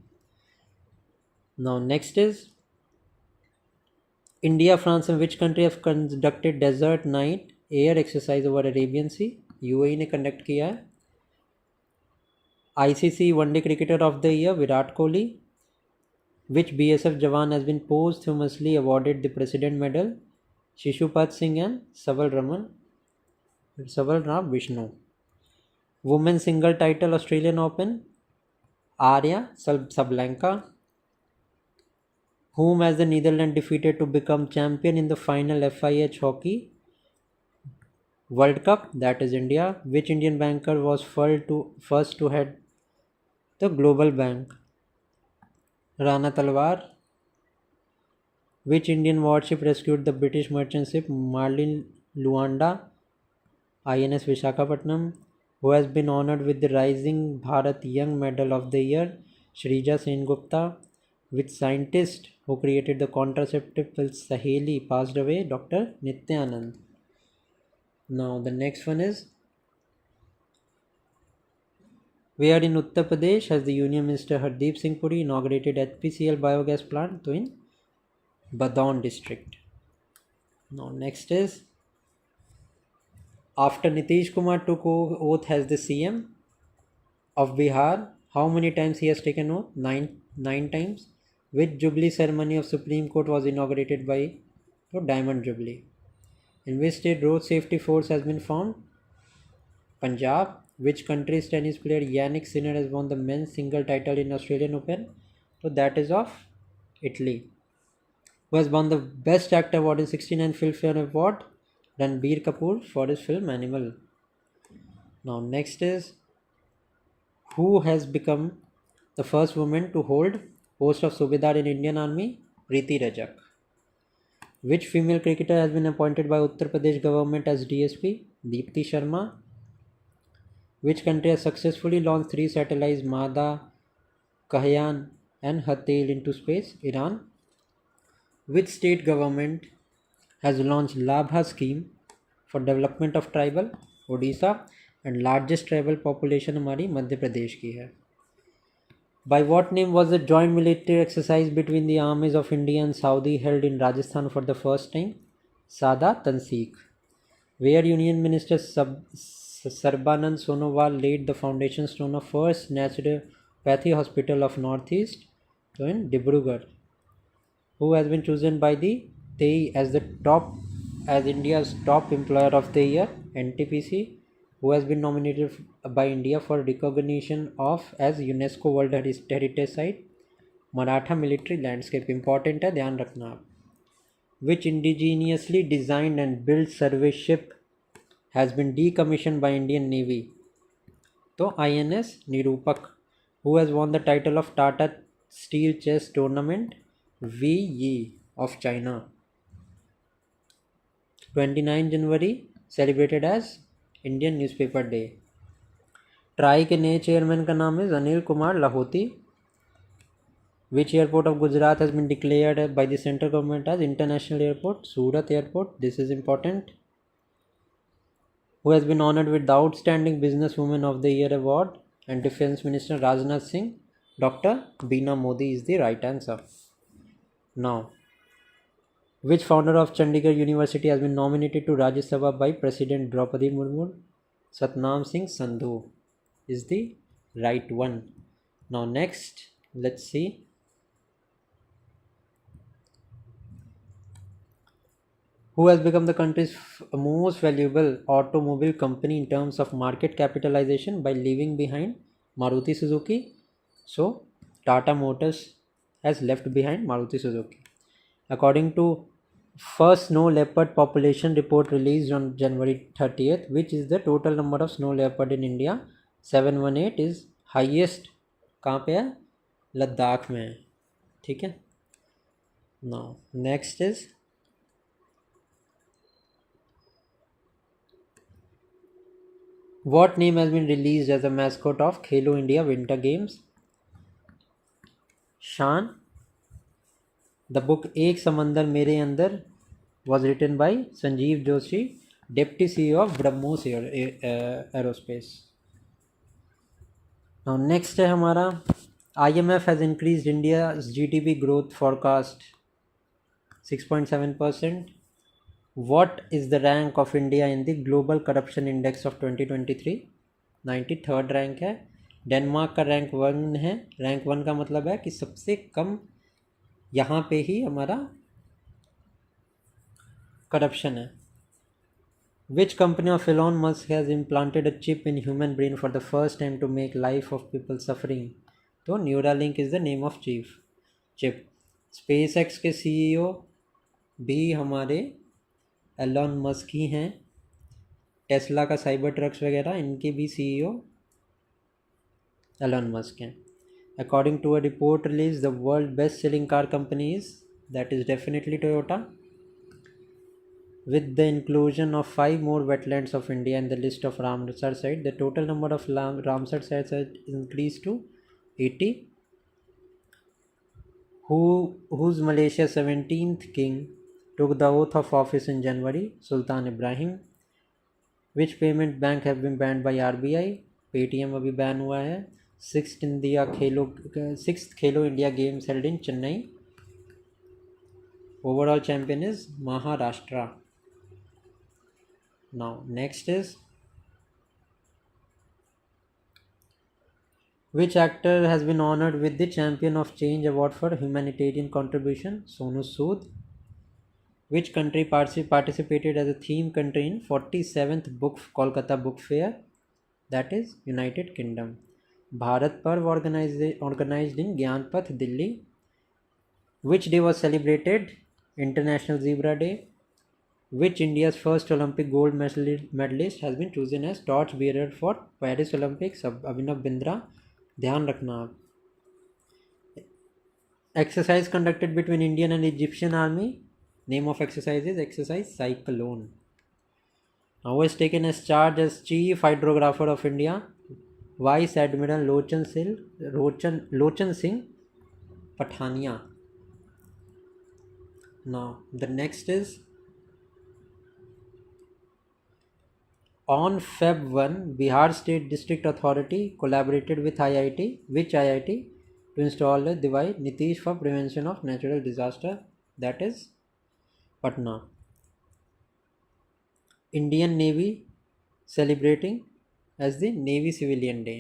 Now next is India France and which country have conducted Desert Knight air exercise over Arabian Sea? UAE ने कंडक्ट किया है. ICC One Day Cricketer of the Year Virat Kohli. Which BSF Jawan has been posthumously awarded the President Medal? Shishupad Singh and Saval Ram Vishnu. Women's single title Australian Open, Arya Sabalenka. Whom has the Netherlands defeated to become champion in the final FIH Hockey World Cup? That is India. Which Indian banker was first to head the Global Bank? Rana Talwar. Which Indian warship rescued the British merchant ship Marlin Luanda, INS Vishakhapatnam? Who has been honored with the Rising Bharat Young Medal of the Year? Shrija Sengupta. Which scientist who created the contraceptive pill Saheli passed away? Dr. Nityanand. Now the next one is Where in Uttar Pradesh has the Union Minister Hardeep Singh Puri inaugurated HPCL biogas plant? तो in Badaun district. Now next is, after Nitish Kumar took oath as the CM of Bihar, how many times he has taken oath? Nine times. Which Jubilee ceremony of Supreme Court was inaugurated by Diamond Jubilee? In which state road safety force has been formed? Punjab. Which country's tennis player Yannick Sinner has won the men's single title in Australian Open? So that is of Italy. Who has won the Best Actor award in 69 Filmfare Award? Ranbir Kapoor for his film Animal. Now next is, who has become the first woman to hold post of Subedar in Indian Army? Preeti Rajak. Which female cricketer has been appointed by Uttar Pradesh government as DSP? Deepti Sharma. Which country has successfully launched 3 satellites, Mada, Kahyan and Hatil, into space? Iran. Which state government has launched Labha scheme for development of tribal? Odisha. And largest tribal population हमारी मध्य प्रदेश की है. By what name was the joint military exercise between the armies of India and Saudi held in Rajasthan for the first time? Sada Tanseek. Where Union Minister Sarbanand Sonowal laid the foundation stone of first naturopathy hospital of Northeast? So in Dibrugarh. Who has been chosen by the TEI as India's top employer of the year? NTPC. Who has been nominated by India for recognition of as UNESCO World Heritage Site? Maratha Military Landscape. Important है, ध्यान रखना आप. Which indigenously designed and built survey ship has been decommissioned by Indian Navy? तो INS Nirupak. Who has won the title of Tata Steel Chess Tournament? Wei Yi of China. 29 January celebrated as Indian newspaper day. TRAI के नए chairman का नाम है Anil Kumar Lahoti. Which airport of Gujarat has been declared by the central government as international airport? Surat airport. This is important. Who has been honoured with the outstanding business women of the year award? And defence minister Rajnath Singh. Doctor Beena Modi is the right answer. Now, which founder of Chandigarh University has been nominated to Rajya Sabha by President Draupadi Murmu? Satnam Singh Sandhu is the right one. Now next, let's see. Who has become the country's most valuable automobile company in terms of market capitalization by leaving behind Maruti Suzuki? So, Tata Motors has left behind Maruti Suzuki. According to first snow leopard population report released on January 30th, which is the total number of snow leopard in India? 718 is highest. कहाँ पे है? लद्दाख में है. ठीक है. Now next is, what name has been released as a mascot of Khelo India Winter Games? Shan. The book एक समंदर मेरे अंदर was written by Sanjeev Joshi, Deputy CEO of BrahMos Aerospace. Now next है हमारा, IMF has increased India's GDP growth forecast 6.7%. What is the rank of India in the Global Corruption Index of 2023? 93rd rank है. Denmark का rank 1 है. Rank 1 का मतलब है कि सबसे कम यहाँ पे ही हमारा करप्शन है. Which company of Elon Musk has implanted a chip in human brain for the first time to make life of people suffering? तो Neuralink is the name of chip. SpaceX के CEO भी हमारे Elon Musk ही हैं. Tesla का cyber trucks वगैरह इनके भी CEO Elon Musk हैं. According to a report released, the world best-selling car company is, that is definitely Toyota. With the inclusion of 5 more wetlands of India in the list of Ramsar sites, the total number of Ramsar sites has increased to 80. Whose Malaysia's 17th king took the oath of office in January? Sultan Ibrahim. Which payment bank have been banned by RBI? Paytm अभी ban हुआ है। Sixth Khelo India games held in Chennai. Overall champion is Maharashtra. Now next is which actor has been honored with the Champion of Change Award for humanitarian contribution? Sonu Sood. Which country participated as a theme country in 47th Kolkata Book Fair? That is United Kingdom. Bharat Parv organized in Gyanpath, Delhi. Which day was celebrated? International Zebra Day. Which India's first Olympic gold medalist has been chosen as torch bearer for Paris Olympics? Abhinav Bindra. ध्यान रखना आप। Exercise conducted between Indian and Egyptian army, name of exercise is exercise Cyclone. Who is taken as charge as chief hydrographer of India? Vice admiral Lochan Singh Pathania. Now the next is on Feb 1, Bihar State District Authority collaborated with IIT, which IIT, to install a device Nitish for prevention of natural disaster, that is Patna. Indian Navy celebrating as the Navy Civilian Day.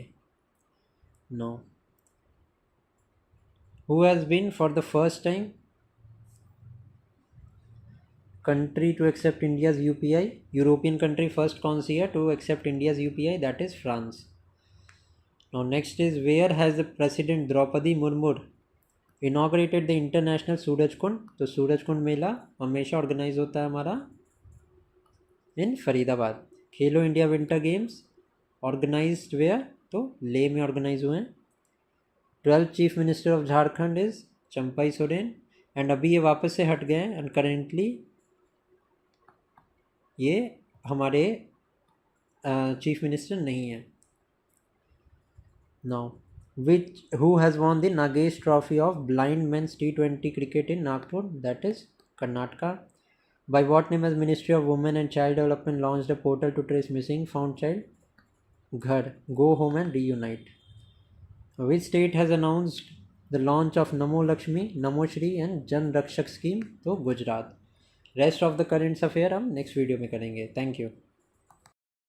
No. Who has been for the first time country to accept India's UPI? European country first कौन सी है to accept India's UPI? That is France. Now next is where has the President Draupadi Murmu inaugurated the international Suraj Kund? तो सूरज कुंड मेला हमेशा organise होता है हमारा in Faridabad. Khelo India winter games organized where? तो लेह में organize हुए हैं। 12th chief minister of Jharkhand is Champai Soren, and अभी ये वापस से हट गए एंड करेंटली ये हमारे चीफ मिनिस्टर नहीं है। Now who has won the Nagesh trophy of blind men's T20 cricket in Nagpur? That is Karnataka. By what name has ministry of women and child development launched a portal to trace missing found child? Ghar, go home and reunite. Which state has announced the launch of Namo Lakshmi, Namoshri and Jan Rakshak scheme? तो Gujarat. Rest of the currents affair हम next video में करेंगे। Thank you.